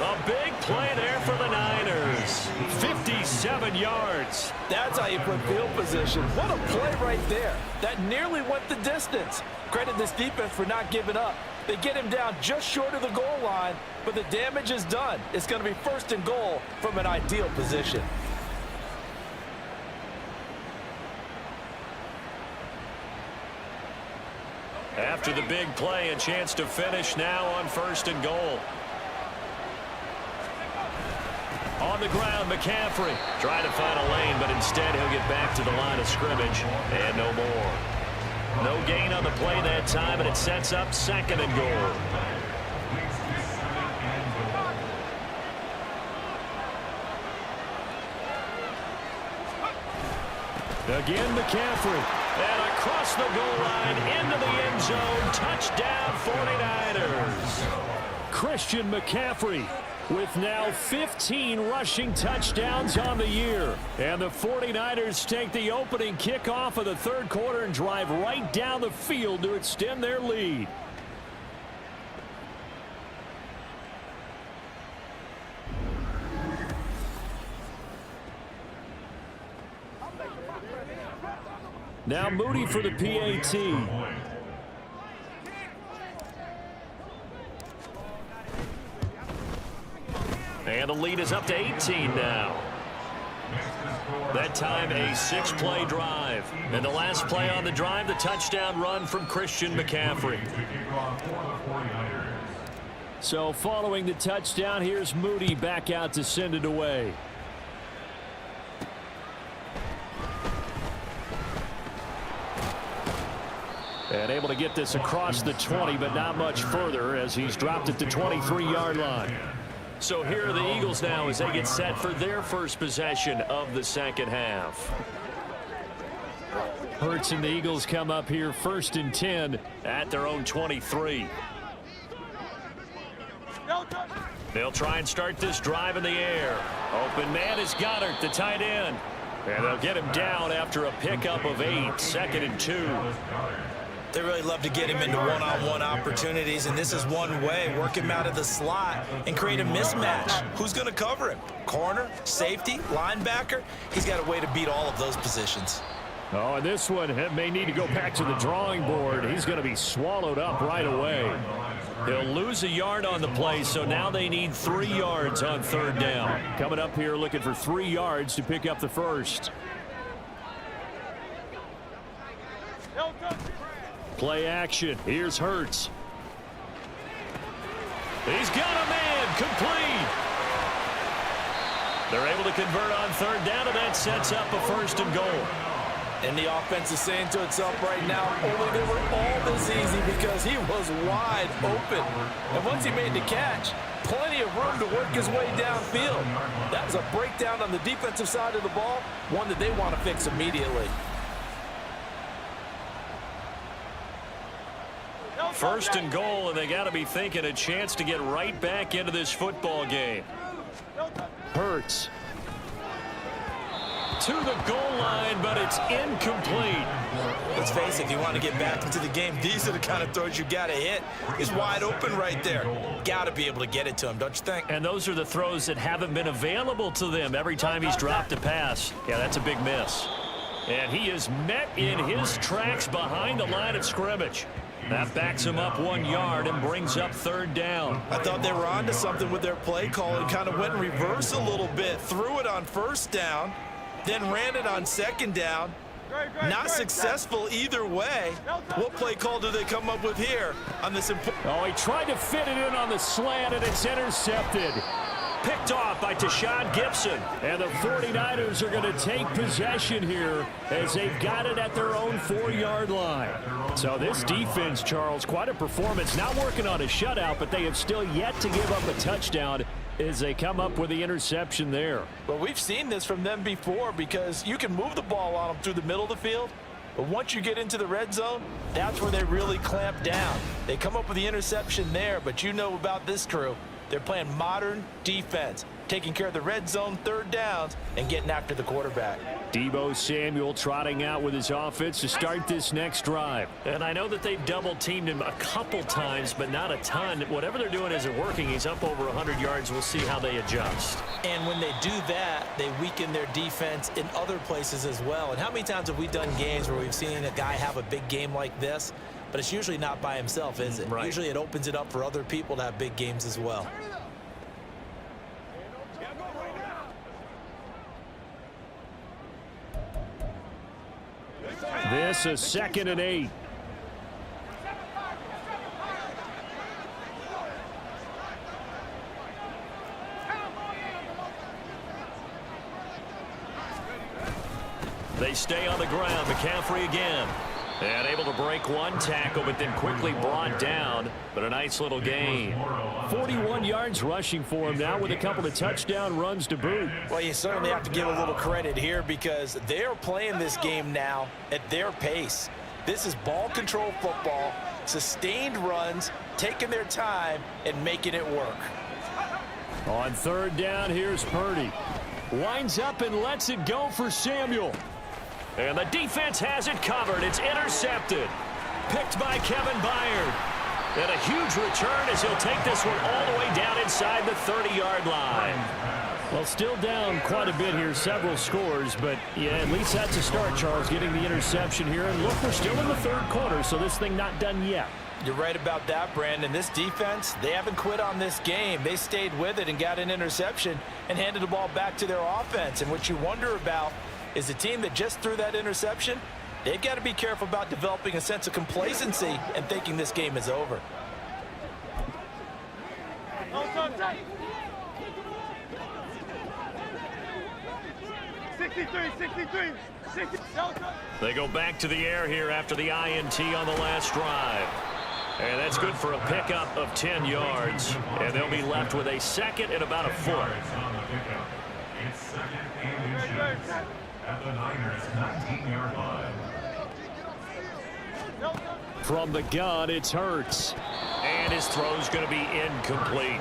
A big play there for the Niners. 57 yards. That's how you put field position. What a play right there. That nearly went the distance. Credit this defense for not giving up. They get him down just short of the goal line, but the damage is done. It's going to be 1st and goal from an ideal position. After the big play, a chance to finish now on 1st and goal. On the ground, McCaffrey trying to find a lane, but instead he'll get back to the line of scrimmage and no more. No gain on the play that time, and it sets up 2nd and goal. Again, McCaffrey. And across the goal line, into the end zone. Touchdown, 49ers. Christian McCaffrey with now 15 rushing touchdowns on the year. And the 49ers take the opening kickoff of the 3rd quarter and drive right down the field to extend their lead. Now Moody for the PAT. And the lead is up to 18 now. That time a 6-play drive. And the last play on the drive, the touchdown run from Christian McCaffrey. So following the touchdown, here's Moody back out to send it away. And able to get this across the 20, but not much further as he's dropped it to 23-yard line. So here are the Eagles now as they get set for their first possession of the 2nd half. Hurts and the Eagles come up here 1st and 10 at their own 23. They'll try and start this drive in the air. Open man is Goddard, the tight end. And they'll get him down after a pickup of 8, 2nd and 2. They really love to get him into one-on-one opportunities, and this is one way. Work him out of the slot and create a mismatch. Who's going to cover him? Corner, safety, linebacker? He's got a way to beat all of those positions. Oh, and this one may need to go back to the drawing board. He's going to be swallowed up right away. He'll lose a yard on the play, so now they need 3 yards on 3rd down. Coming up here looking for 3 yards to pick up the first. Play action. Here's Hurts. He's got a man. Complete. They're able to convert on 3rd down, and that sets up a 1st and goal. And the offense is saying to itself right now, only they were all this easy because he was wide open. And once he made the catch, plenty of room to work his way downfield. That was a breakdown on the defensive side of the ball, one that they want to fix immediately. 1st and goal, and they got to be thinking a chance to get right back into this football game. Hurts. To the goal line, but it's incomplete. Let's face it, if you want to get back into the game, these are the kind of throws you got to hit. He's wide open right there. Got to be able to get it to him, don't you think? And those are the throws that haven't been available to them every time he's dropped a pass. Yeah, that's a big miss. And he is met in his tracks behind the line of scrimmage. That backs him up 1 yard and brings up 3rd down. I thought they were onto something with their play call and kind of went in reverse a little bit. Threw it on 1st down, then ran it on 2nd down. Not successful either way. What play call do they come up with here on this important? Oh, he tried to fit it in on the slant, and it's intercepted. Picked off by Tashawn Gibson. And the 49ers are going to take possession here as they've got it at their own 4-yard line. So this defense, Charles, quite a performance. Not working on a shutout, but they have still yet to give up a touchdown as they come up with the interception there. Well, we've seen this from them before because you can move the ball on them through the middle of the field, but once you get into the red zone, that's where they really clamp down. They come up with the interception there, but you know about this crew. They're playing modern defense, taking care of the red zone, third downs, and getting after the quarterback. Deebo Samuel trotting out with his offense to start this next drive. And I know that they've double-teamed him a couple times, but not a ton. Whatever they're doing isn't working. He's up over 100 yards. We'll see how they adjust. And when they do that, they weaken their defense in other places as well. And how many times have we done games where we've seen a guy have a big game like this, but it's usually not by himself, is it? Right. Usually it opens it up for other people to have big games as well. This is 2nd and 8. They stay on the ground. McCaffrey again. And able to break one tackle, but then quickly brought down. But a nice little gain. 41 yards rushing for him now with a couple of touchdown runs to boot. Well, you certainly have to give a little credit here because they're playing this game now at their pace. This is ball control football, sustained runs, taking their time, and making it work. On 3rd down, here's Purdy. Winds up and lets it go for Samuel. And the defense has it covered. It's intercepted. Picked by Kevin Byard. And a huge return as he'll take this one all the way down inside the 30-yard line. Well, still down quite a bit here, several scores, but yeah, at least that's a start, Charles, getting the interception here. And look, we're still in the 3rd quarter, so this thing not done yet. You're right about that, Brandon. This defense, they haven't quit on this game. They stayed with it and got an interception and handed the ball back to their offense. And what you wonder about is the team that just threw that interception, they've got to be careful about developing a sense of complacency and thinking this game is over. They go back to the air here after the INT on the last drive. And that's good for a pickup of 10 yards. And they'll be left with a 2nd and about a foot. It's 2nd and inches at the Niners' 19-yard line. From the gun, it's Hurts. And his throw's going to be incomplete.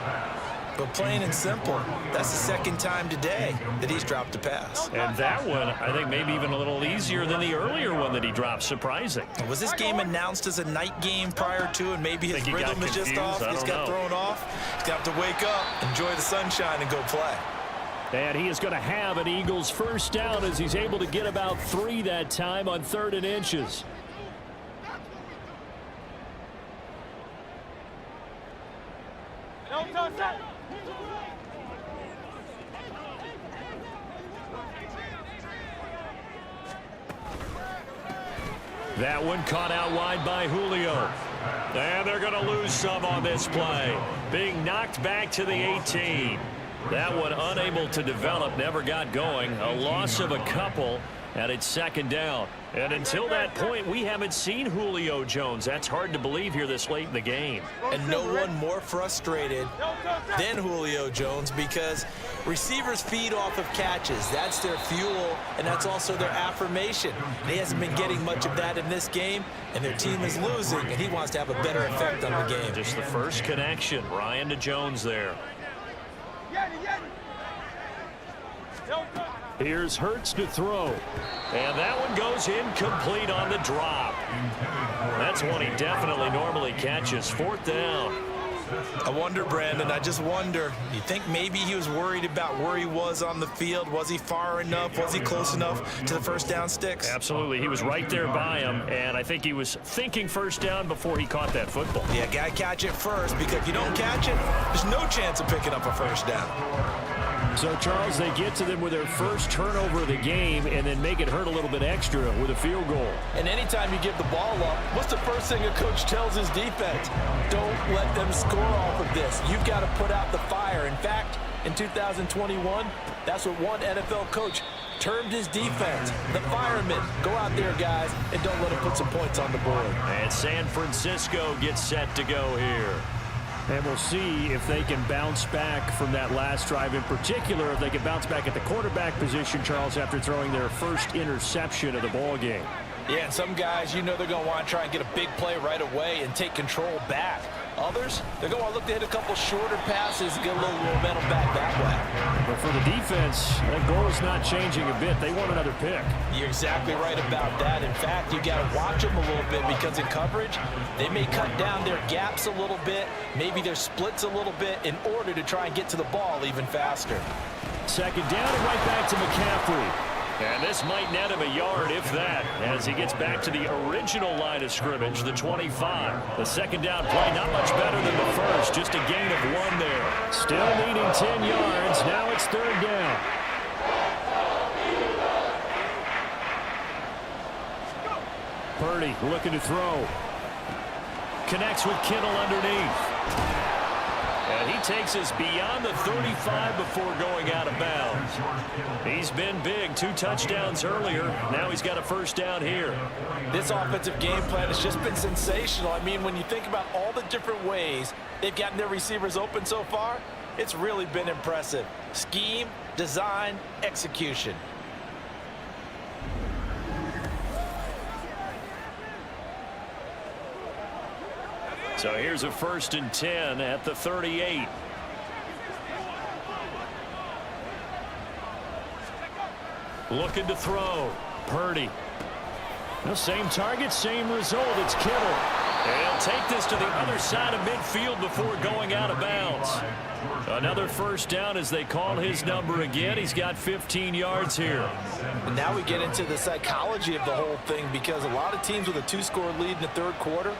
But plain and simple, that's the 2nd time today that he's dropped a pass. And that one, I think, maybe even a little easier than the earlier one that he dropped. Surprising. Was this game announced as a night game prior to, and maybe his rhythm is just off? He's got thrown off. He's got to wake up, enjoy the sunshine, and go play. And he is going to have an Eagles 1st down as he's able to get about 3 that time on 3rd and inches. That one caught out wide by Julio. And they're going to lose some on this play. Being knocked back to the 18. That one unable to develop, never got going. A loss of a couple, and it's 2nd down. And until that point, we haven't seen Julio Jones. That's hard to believe here this late in the game. And no one more frustrated than Julio Jones because receivers feed off of catches. That's their fuel, and that's also their affirmation. And he hasn't been getting much of that in this game, and their team is losing, and he wants to have a better effect on the game. Just the first connection, Ryan to Jones there. Here's Hurts to throw. And that one goes incomplete on the drop. That's one he definitely normally catches. 4th down. I wonder, Brandon, I just wonder, you think maybe he was worried about where he was on the field? Was he far enough? Was he close enough to the 1st down sticks? Absolutely. He was right there by him, and I think he was thinking 1st down before he caught that football. Yeah, got to catch it first, because if you don't catch it, there's no chance of picking up a 1st down. So, Charles, they get to them with their first turnover of the game and then make it hurt a little bit extra with a field goal. And anytime you give the ball up, what's the first thing a coach tells his defense? Don't let them score off of this. You've got to put out the fire. In fact, in 2021? That's what one NFL coach termed his defense. The firemen. Go out there, guys, and don't let them put some points on the board. And San Francisco gets set to go here. And we'll see if they can bounce back from that last drive, in particular if they can bounce back at the quarterback position, Charles, after throwing their first interception of the ball game. Yeah, and some guys, you know they're going to want to try and get a big play right away and take control back. Others, they're going to want to look to hit a couple shorter passes and get a little momentum back that way. But for the defense, that goal is not changing a bit. They want another pick. You're exactly right about that. In fact, you got to watch them a little bit because in coverage, they may cut down their gaps a little bit, maybe their splits a little bit in order to try and get to the ball even faster. Second down and right back to McCaffrey. And this might net him a yard, if that, as he gets back to the original line of scrimmage, the 25. The second down play, not much better than the first, just a gain of 1 there. Still needing 10 yards. Now it's third down. Purdy looking to throw. Connects with Kittle underneath. And he takes us beyond the 35 before going out of bounds. He's been big, 2 touchdowns earlier. Now he's got a first down here. This offensive game plan has just been sensational. I mean, when you think about all the different ways they've gotten their receivers open so far, it's really been impressive. Scheme, design, execution. So here's a 1st and 10 at the 38. Looking to throw. Purdy. The same target, same result. It's Kittle. And he'll take this to the other side of midfield before going out of bounds. Another first down as they call his number again. He's got 15 yards here. And now we get into the psychology of the whole thing because a lot of teams with a 2-score lead in the third quarter,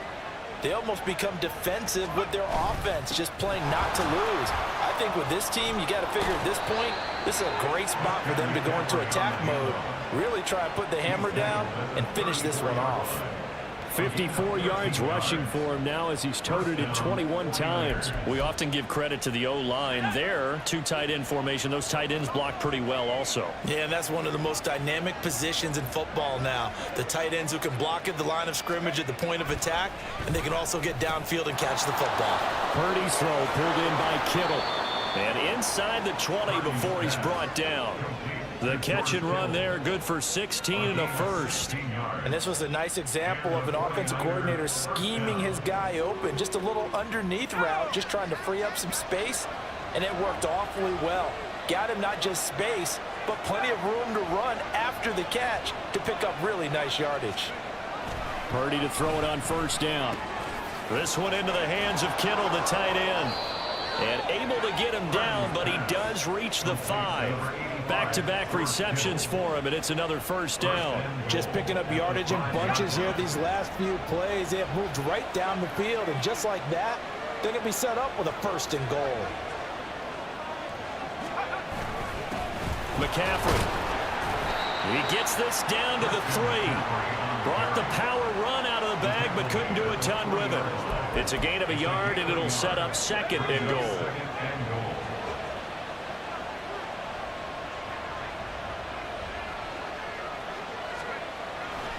they almost become defensive with their offense, just playing not to lose. I think with this team, you got to figure at this point, this is a great spot for them to go into attack mode, really try and put the hammer down and finish this one off. 54 yards rushing for him now as he's toted it 21 times. We often give credit to the O-line there. 2 tight end formation. Those tight ends block pretty well also. Yeah, and that's one of the most dynamic positions in football now. The tight ends who can block at the line of scrimmage at the point of attack, and they can also get downfield and catch the football. Purdy's throw pulled in by Kittle. And inside the 20 before he's brought down. The catch and run there, good for 16 and a first. And this was a nice example of an offensive coordinator scheming his guy open. Just a little underneath route, just trying to free up some space, and it worked awfully well. Got him not just space, but plenty of room to run after the catch to pick up really nice yardage. Purdy to throw it on first down. This one into the hands of Kittle, the tight end. And able to get him down, but he does reach the 5. Back-to-back receptions for him, and it's another first down. Just picking up yardage in bunches here these last few plays. They have moved right down the field, and just like that, they're going to be set up with a 1st and goal. McCaffrey. He gets this down to the 3. Brought the power run out of the bag, but couldn't do a ton with it. It's a gain of a yard, and it'll set up 2nd and goal.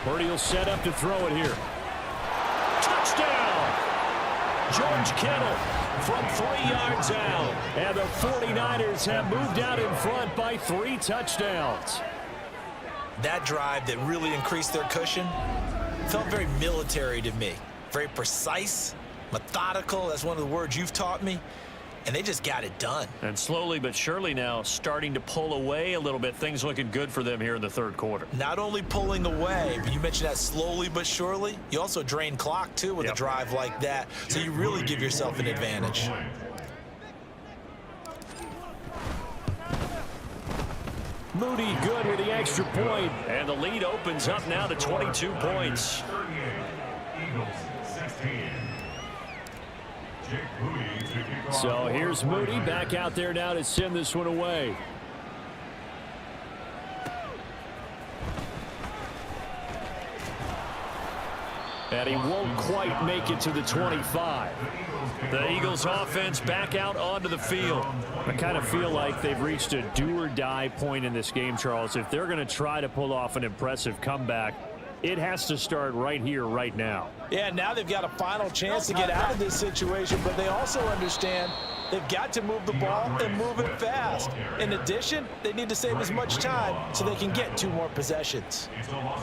Purdy will set up to throw it here. Touchdown! George Kittle from 3 yards out. And the 49ers have moved out in front by 3 touchdowns. That drive that really increased their cushion felt very military to me. Very precise, methodical. That's one of the words you've taught me. And they just got it done. And slowly but surely now starting to pull away a little bit. Things looking good for them here in the third quarter. Not only pulling away, but you mentioned that slowly but surely. You also drain clock, too, with a drive like that. So you really give yourself an advantage. Moody good with the extra point. And the lead opens up now to 22 points. Eagles 16. So here's Moody back out there now to send this one away. And he won't quite make it to the 25. The Eagles offense back out onto the field. I kind of feel like they've reached a do-or-die point in this game, Charles. If they're going to try to pull off an impressive comeback, it has to start right here, right now. Yeah, now they've got a final chance to get out of this situation, but they also understand they've got to move the ball and move it fast. In addition, they need to save as much time so they can get 2 more possessions.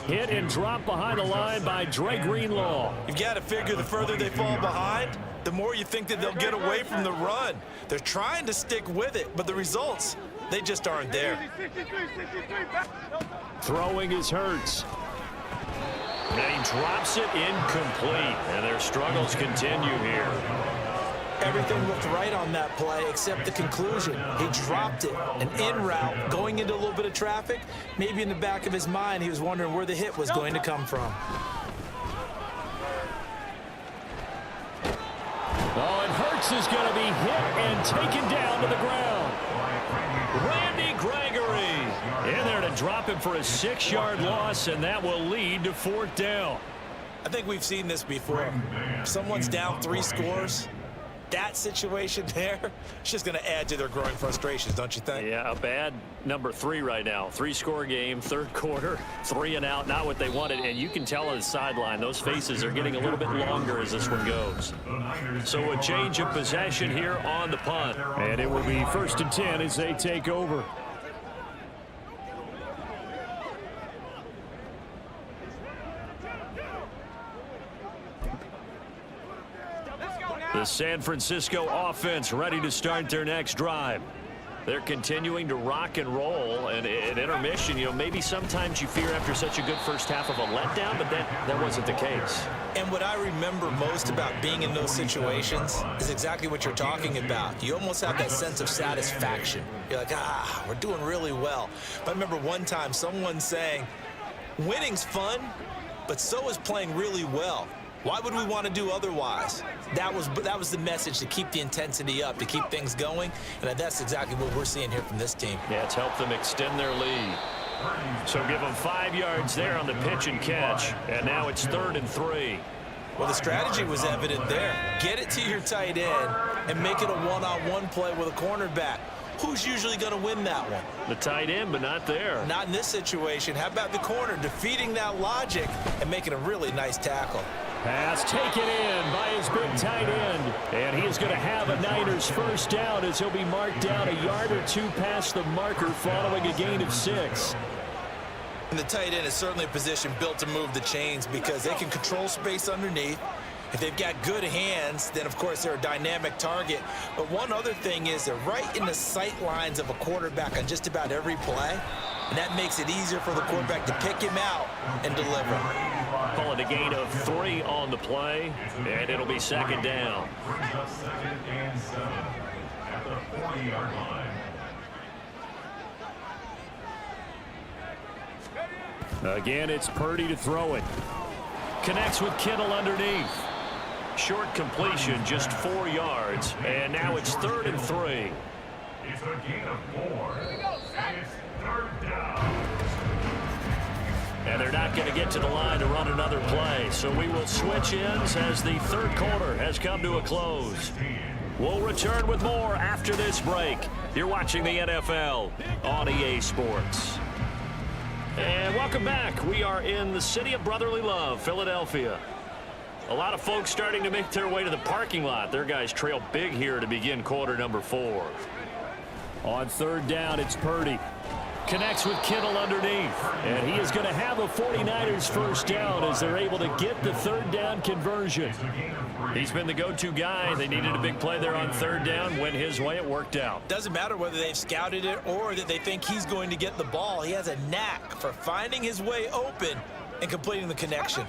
Hit and drop behind the line by Dre Greenlaw. You've got to figure the further they fall behind, the more you think that they'll get away from the run. They're trying to stick with it, but the results, they just aren't there. Throwing is Hurts. And he drops it incomplete, and their struggles continue here. Everything looked right on that play except the conclusion. He dropped it, an in route, going into a little bit of traffic. Maybe in the back of his mind, he was wondering where the hit was going to come from. Oh, and Hurts is going to be hit and taken down to the ground. Randy Gregory in there to drop him for a 6-yard loss, and that will lead to 4th down. I think we've seen this before. If someone's down 3 scores, that situation there, it's just going to add to their growing frustrations, don't you think? Yeah, a bad number 3 right now. 3-score game, 3rd quarter, 3 and out, not what they wanted. And you can tell on the sideline, those faces are getting a little bit longer as this one goes. So a change of possession here on the punt. And it will be 1st and 10 as they take over. The San Francisco offense ready to start their next drive. They're continuing to rock and roll, and at intermission, you know, maybe sometimes you fear after such a good first half of a letdown, but that wasn't the case. And what I remember most about being in those situations is exactly what you're talking about. You almost have that sense of satisfaction. You're like, we're doing really well. But I remember one time someone saying, winning's fun, but so is playing really well. Why would we want to do otherwise? That was the message, to keep the intensity up, to keep things going, and that's exactly what we're seeing here from this team. Yeah, it's helped them extend their lead. So give them 5 yards there on the pitch and catch, and now it's 3rd and 3. Well, the strategy was evident there. Get it to your tight end and make it a one-on-one play with a cornerback. Who's usually going to win that one? The tight end, but not there. Not in this situation. How about the corner defeating that logic and making a really nice tackle? Pass taken in by his big tight end. And he is going to have a Niners 1st down as he'll be marked down a yard or 2 past the marker following a gain of 6. And the tight end is certainly a position built to move the chains because they can control space underneath. If they've got good hands, then, of course, they're a dynamic target. But one other thing is they're right in the sight lines of a quarterback on just about every play, and that makes it easier for the quarterback to pick him out and deliver. Call it a gain of 3 on the play, and it'll be 2nd down. Brings up 2nd and 7 at the 40-yard line. Again, it's Purdy to throw it. Connects with Kittle underneath. Short completion, just 4 yards, and now it's 3rd and 3. It's a gain of 4. And it's 3rd down. And they're not going to get to the line to run another play, so we will switch ends as the 3rd quarter has come to a close. We'll return with more after this break. You're watching the NFL on EA Sports. And welcome back. We are in the city of brotherly love, Philadelphia. A lot of folks starting to make their way to the parking lot. Their guys trail big here to begin quarter number 4. On 3rd down, it's Purdy. Connects with Kittle underneath. And he is going to have a 49ers 1st down as they're able to get the 3rd down conversion. He's been the go-to guy. They needed a big play there on 3rd down. Went his way. It worked out. Doesn't matter whether they've scouted it or that they think he's going to get the ball. He has a knack for finding his way open and completing the connection.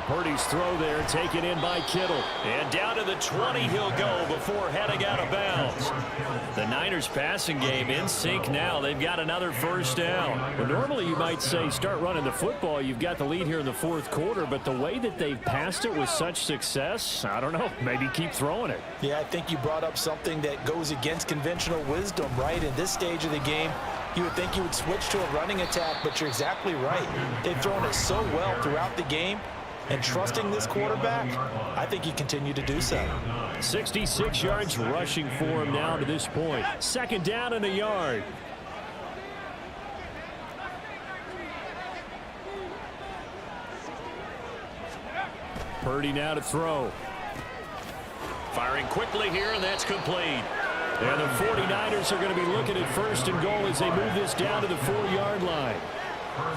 Purdy's throw there, taken in by Kittle. And down to the 20 he'll go before heading out of bounds. The Niners passing game in sync now. They've got another 1st down. Well, normally you might say start running the football. You've got the lead here in the 4th quarter, but the way that they've passed it with such success, I don't know, maybe keep throwing it. Yeah, I think you brought up something that goes against conventional wisdom, right? In this stage of the game, You would think you would switch to a running attack, but you're exactly right. They've thrown it so well throughout the game, and trusting this quarterback, I think he continue to do so. 66 yards rushing for him now to this point. Second down and a yard. Purdy now to throw. Firing quickly here, and that's complete. And the 49ers are going to be looking at first and goal as they move this down to the 4-yard line.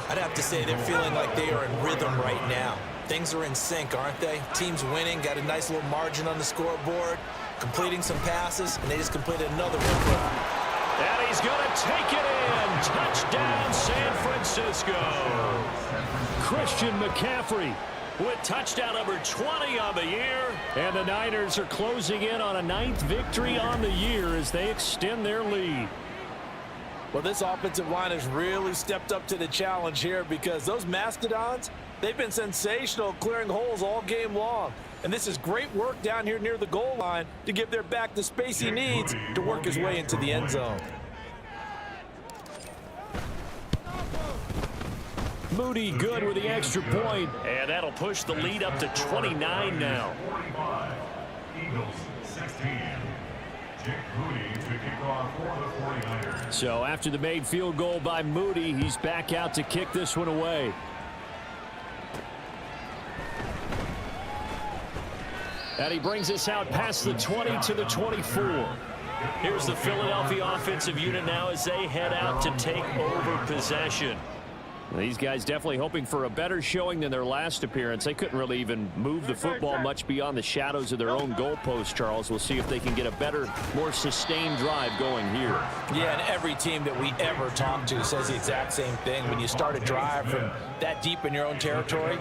I'd have to say they're feeling like they are in rhythm right now. Things are in sync, aren't they? Team's winning, got a nice little margin on the scoreboard, completing some passes, and they just completed another one. And he's going to take it in. Touchdown, San Francisco. Christian McCaffrey with touchdown number 20 on the year. And the Niners are closing in on a 9th victory on the year as they extend their lead. Well, this offensive line has really stepped up to the challenge here because those Mastodons, they've been sensational clearing holes all game long. And this is great work down here near the goal line to give their back the space he needs to work his way into the end zone. Moody good with the extra point. And that'll push the lead up to 29 now. 45. Eagles 16. Jake Moody to kick off for the 49ers. So after the made field goal by Moody, he's back out to kick this one away. And he brings us out past the 20 to the 24. Here's the Philadelphia offensive unit now as they head out to take over possession. These guys definitely hoping for a better showing than their last appearance. They couldn't really even move the football much beyond the shadows of their own goalpost, Charles. We'll see if they can get a better, more sustained drive going here. Yeah, and every team that we ever talk to says the exact same thing. When you start a drive from that deep in your own territory,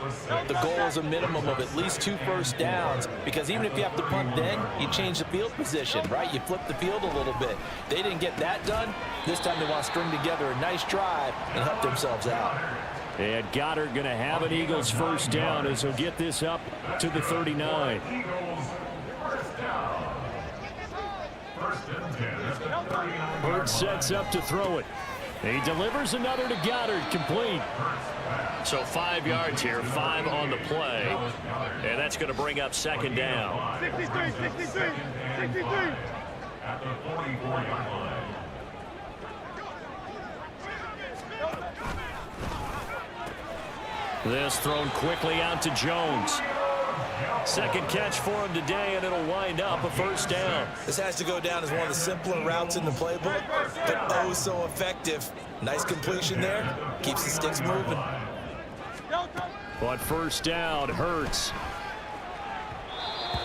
the goal is a minimum of at least 2 first downs, because even if you have to punt then, you change the field position, right? You flip the field a little bit. They didn't get that done. This time they want to string together a nice drive and help themselves out. And Goddard going to have an Eagles first down as he'll get this up to the 39. Eagles first down. First and 10 at the 39. Bird sets up to throw it. He delivers another to Goddard, complete. So 5 yards here, 5 on the play. And that's going to bring up second down. 63. At the 44-yard line. This thrown quickly out to Jones. Second catch for him today, and it'll wind up a first down. This has to go down as one of the simpler routes in the playbook, but oh so effective. Nice completion there. Keeps the sticks moving. But first down, Hurts.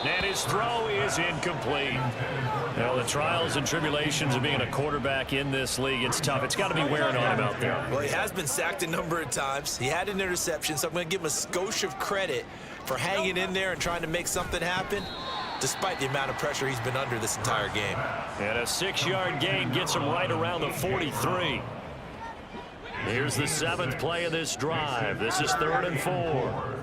And his throw is incomplete. Well, the trials and tribulations of being a quarterback in this league, it's tough. It's got to be wearing on him out there. Well, he has been sacked a number of times. He had an interception, so I'm going to give him a skosh of credit for hanging in there and trying to make something happen, despite the amount of pressure he's been under this entire game. And a 6-yard gain gets him right around the 43. Here's the 7th play of this drive. This is 3rd and 4.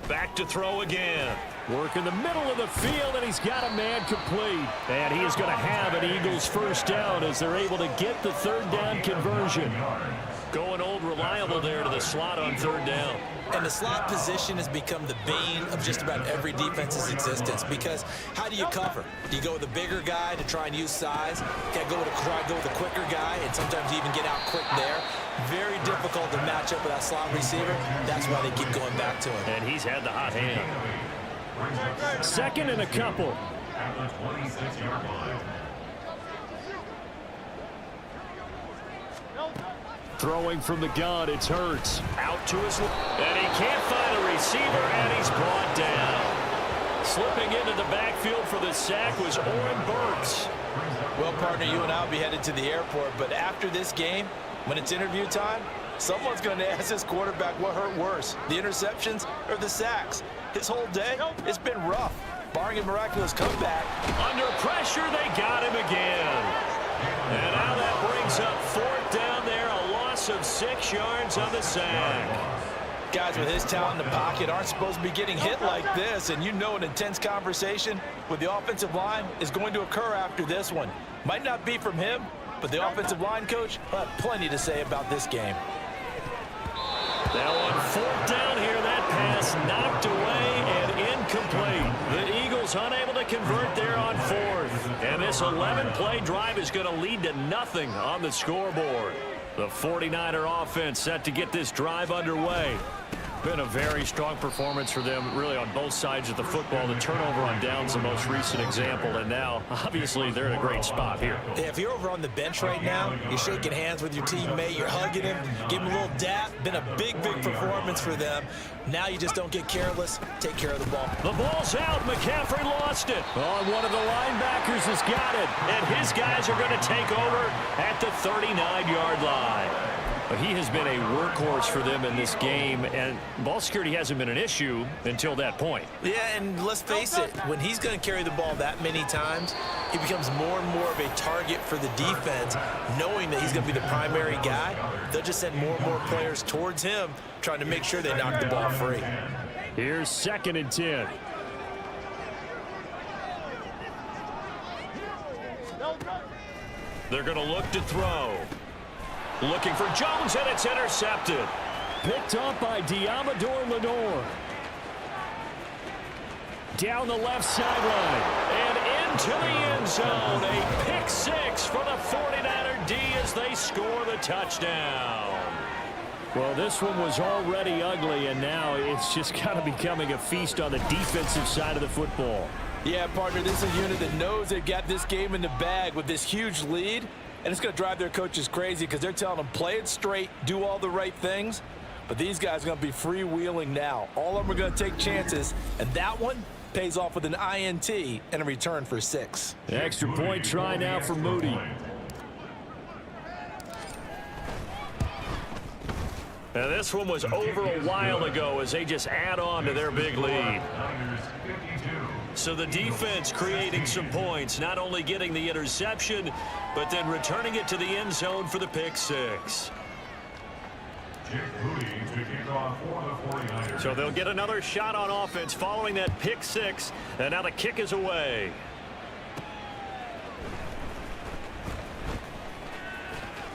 Back to throw again. Work in the middle of the field, and he's got a man complete. And he is going to have an Eagles first down as they're able to get the 3rd down conversion. Going old reliable there to the slot on 3rd down. And the slot position has become the bane of just about every defense's existence, because how do you cover? Do you go with a bigger guy to try and use size? Try to go with a quicker guy, and sometimes you even get out quick there. Very difficult to match up with that slot receiver. That's why they keep going back to him. And he's had the hot hand. 2nd and a couple. At the 26-yard line. Throwing from the gun, it's Hurts. Out to his left. And he can't find a receiver, and he's brought down. Slipping into the backfield for the sack was Oren Burks. Well, partner, you and I will be headed to the airport, but after this game, when it's interview time, someone's going to ask this quarterback what hurt worse, the interceptions or the sacks. His whole day, it's been rough. Barring a miraculous comeback. Under pressure, they got him again. And now that brings up 4th down there, a loss of 6 yards on the sack. Guys with his talent in the pocket aren't supposed to be getting hit like this, and you know an intense conversation with the offensive line is going to occur after this one. Might not be from him, but the offensive line coach will have plenty to say about this game. Now on 4th down here, that pass knocked away and incomplete. The Eagles unable to convert there on 4th. And this 11-play drive is going to lead to nothing on the scoreboard. The 49er offense set to get this drive underway. Been a very strong performance for them, really, on both sides of the football. The turnover on downs, the most recent example, and now, obviously, they're in a great spot here. Yeah, if you're over on the bench right now, you're shaking hands with your teammate, you're hugging him, give him a little dap. Been a big, big performance for them. Now you just don't get careless. Take care of the ball. The ball's out. McCaffrey lost it. Oh, one of the linebackers has got it, and his guys are going to take over at the 39-yard line. But he has been a workhorse for them in this game, and ball security hasn't been an issue until that point. Yeah, and let's face it, when he's going to carry the ball that many times, he becomes more and more of a target for the defense, knowing that he's going to be the primary guy. They'll just send more and more players towards him, trying to make sure they knock the ball free. Here's 2nd and 10. They're going to look to throw. Looking for Jones, and it's intercepted. Picked up by Diamador Lenore. Down the left sideline and into the end zone. A pick 6 for the 49er D as they score the touchdown. Well, this one was already ugly, and now it's just kind of becoming a feast on the defensive side of the football. Yeah, partner, this is a unit that knows they've got this game in the bag with this huge lead. And it's going to drive their coaches crazy because they're telling them play it straight, do all the right things. But these guys are going to be freewheeling now. All of them are going to take chances. And that one pays off with an INT and a return for 6. The extra point try now for Moody. Now this one was over a while ago as they just add on to their big lead. So the defense creating some points, not only getting the interception, but then returning it to the end zone for the pick 6. So they'll get another shot on offense following that pick 6, and now the kick is away.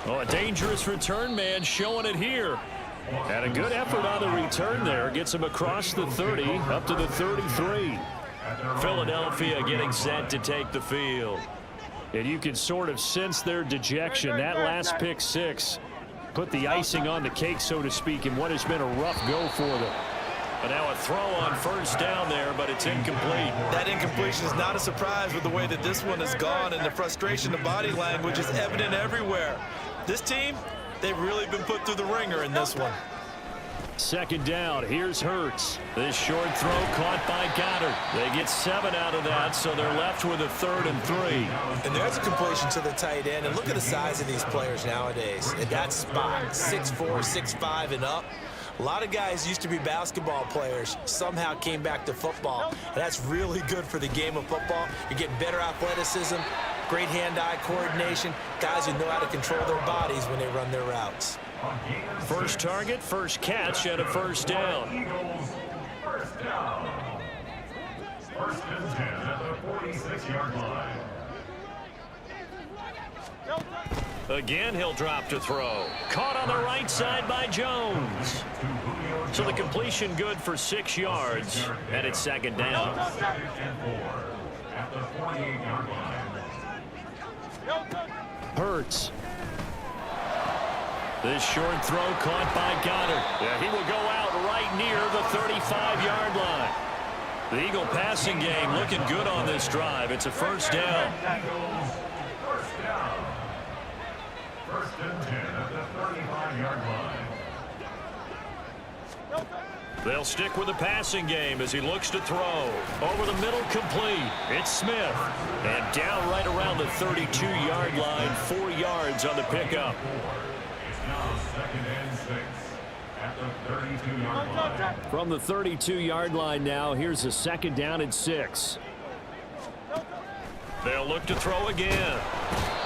Oh, a dangerous return man showing it here. And a good effort on the return there. Gets him across the 30, up to the 33. Philadelphia getting set to take the field. And you can sort of sense their dejection. That last pick 6 put the icing on the cake, so to speak, in what has been a rough go for them. And now a throw on 1st down there, but it's incomplete. That incompletion is not a surprise with the way that this one has gone, and the frustration, the body language is evident everywhere. This team, they've really been put through the ringer in this one. 2nd down. Here's Hurts. This short throw caught by Goddard. They get 7 out of that, so they're left with a 3rd and 3. And there's a completion to the tight end. And look at the size of these players nowadays. At that spot, 6'4", 6'5", and up. A lot of guys used to be basketball players, somehow came back to football. And that's really good for the game of football. You're getting better athleticism, great hand-eye coordination, guys who know how to control their bodies when they run their routes. First target, first catch, and a 1st down. Eagles, 1st down. 1st and 10 at the 46-yard line. Again, he'll drop to throw. Caught on the right side by Jones. So the completion good for 6 yards, and it's 2nd down. 2nd and 4 at the 48-yard line. Hurts. This short throw caught by Goddard. Yeah, he will go out right near the 35-yard line. The Eagle passing game looking good on this drive. It's a 1st down. Eagles, 1st down. 1st and 10 at the 35-yard line. They'll stick with the passing game as he looks to throw. Over the middle, complete. It's Smith. And down right around the 32-yard line. 4 yards on the pickup. Now 2nd and 6 at the 32-yard line. From the 32-yard line now, here's a 2nd down and 6. They'll look to throw again.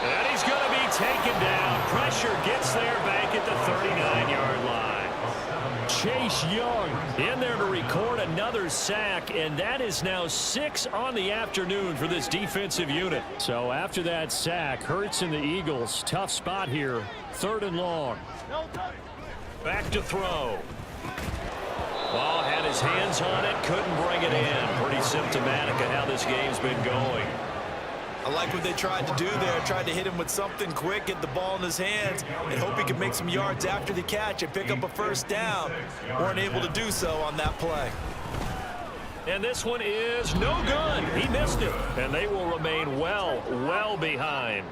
And he's going to be taken down. Pressure gets there back at the 39-yard line. Chase Young in there to record another sack, and that is now 6 on the afternoon for this defensive unit. So after that sack, Hurts and the Eagles, tough spot here, 3rd and long. Back to throw. Ball had his hands on it, couldn't bring it in. Pretty symptomatic of how this game's been going. I like what they tried to do there. Tried to hit him with something quick, get the ball in his hands, and hope he could make some yards after the catch and pick up a first down. Weren't able to do so on that play. And this one is no good. He missed it. And they will remain well behind.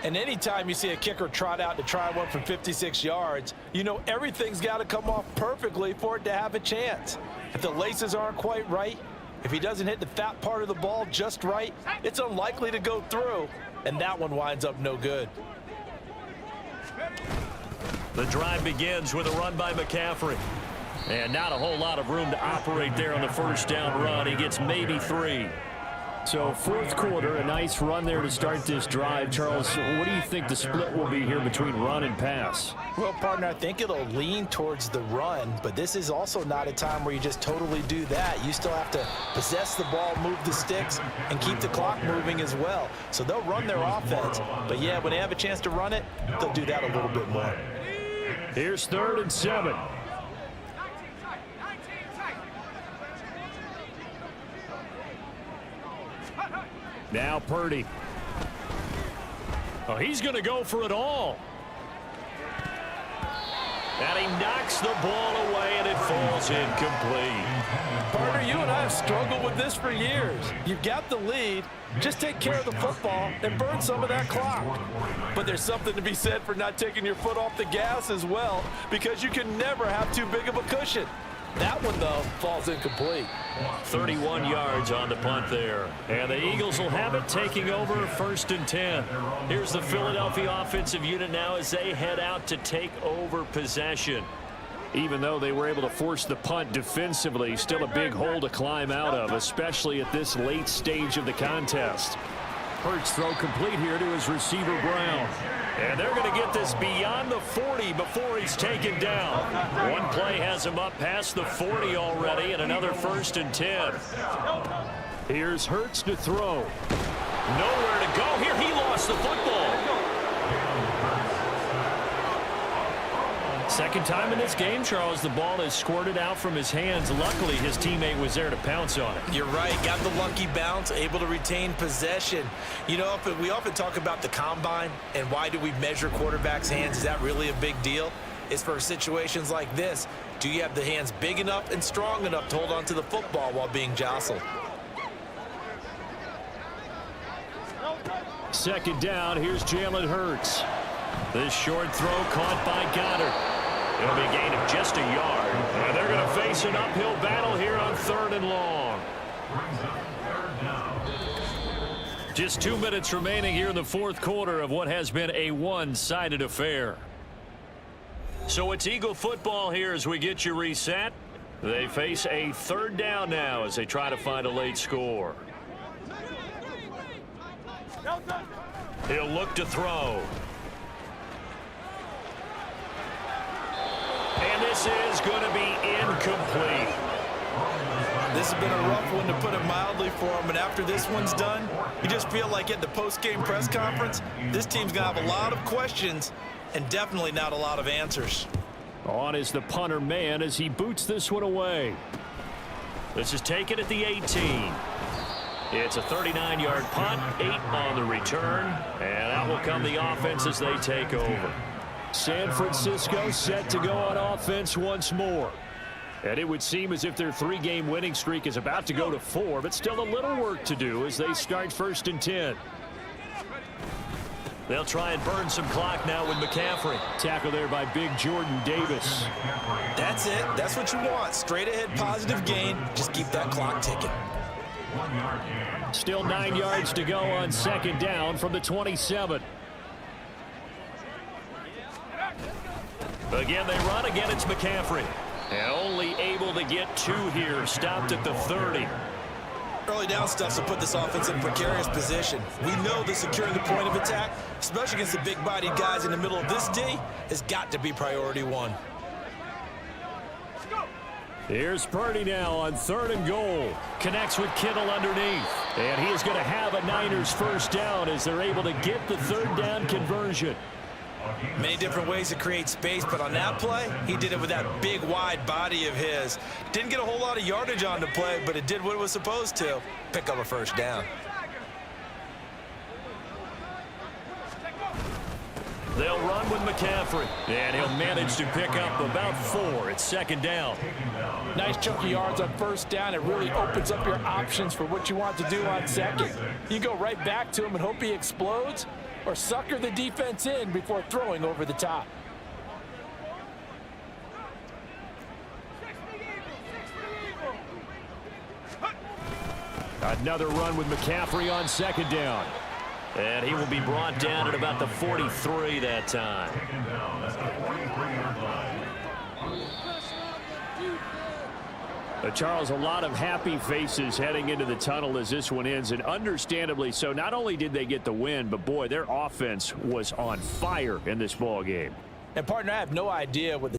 And anytime you see a kicker trot out to try one from 56 yards, you know everything's got to come off perfectly for it to have a chance. If the laces aren't quite right, if he doesn't hit the fat part of the ball just right, it's unlikely to go through, and that one winds up no good. The drive begins with a run by McCaffrey. And not a whole lot of room to operate there on the first down run. He gets maybe 3. So 4th quarter, a nice run there to start this drive. Charles, what do you think the split will be here between run and pass? Well, partner, I think it'll lean towards the run, but this is also not a time where you just totally do that. You still have to possess the ball, move the sticks, and keep the clock moving as well. So they'll run their offense, but yeah, when they have a chance to run it, they'll do that a little bit more. Here's 3rd and 7. Now Purdy. Oh, he's going to go for it all. And he knocks the ball away, and it falls incomplete. Partner, you and I have struggled with this for years. You've got the lead. Just take care of the football and burn some of that clock. But there's something to be said for not taking your foot off the gas as well, because you can never have too big of a cushion. That one, though, falls incomplete. 31 yards on the punt there. And the Eagles will have it, taking over 1st and 10. Here's the Philadelphia offensive unit now as they head out to take over possession. Even though they were able to force the punt defensively, still a big hole to climb out of, especially at this late stage of the contest. Hurts throw complete here to his receiver Brown. And they're going to get this beyond the 40 before he's taken down. One play has him up past the 40 already, and another 1st and 10. Here's Hurts to throw. Nowhere to go here. He lost the football. Second time in this game, Charles, the ball is squirted out from his hands. Luckily, his teammate was there to pounce on it. You're right. Got the lucky bounce, able to retain possession. You know, we often talk about the combine and why do we measure quarterbacks' hands. Is that really a big deal? It's for situations like this. Do you have the hands big enough and strong enough to hold on to the football while being jostled? 2nd down, here's Jalen Hurts. This short throw caught by Goddard. It'll be a gain of just a yard. And they're going to face an uphill battle here on 3rd and long. Just 2 minutes remaining here in the 4th quarter of what has been a one-sided affair. So it's Eagle football here as we get you reset. They face a 3rd down now as they try to find a late score. He'll look to throw. And this is going to be incomplete. This has been a rough one, to put it mildly, for him. But after this one's done, you just feel like at the post-game press conference, this team's going to have a lot of questions and definitely not a lot of answers. On is the punter man as he boots this one away. This is taken at the 18. It's a 39-yard punt, 8 on the return, and out will come the offense as they take over. San Francisco set to go on offense once more. And it would seem as if their 3-game winning streak is about to go to 4, but still a little work to do as they start 1st and 10. They'll try and burn some clock now with McCaffrey. Tackle there by big Jordan Davis. That's it. That's what you want. Straight ahead positive gain. Just keep that clock ticking. Still 9 yards to go on 2nd down from the 27. Again, they run. Again, it's McCaffrey. And only able to get 2 here. Stopped at the 30. Early down stuff to put this offense in precarious position. We know that securing the point of attack, especially against the big-bodied guys in the middle of this D, has got to be priority 1. Here's Purdy now on 3rd and goal. Connects with Kittle underneath. And he is going to have a Niners first down as they're able to get the 3rd down conversion. Many different ways to create space, but on that play, he did it with that big, wide body of his. Didn't get a whole lot of yardage on the play, but it did what it was supposed to. Pick up a first down. They'll run with McCaffrey, and he'll manage to pick up about 4. It's 2nd down. Nice chunky yards on 1st down. It really opens up your options for what you want to do on 2nd. You go right back to him and hope he explodes, or sucker the defense in before throwing over the top. Another run with McCaffrey on 2nd down. And he will be brought down at about the 43 that time. Charles, a lot of happy faces heading into the tunnel as this one ends, and understandably so. Not only did they get the win, but boy, their offense was on fire in this ball game. And partner, I have no idea what the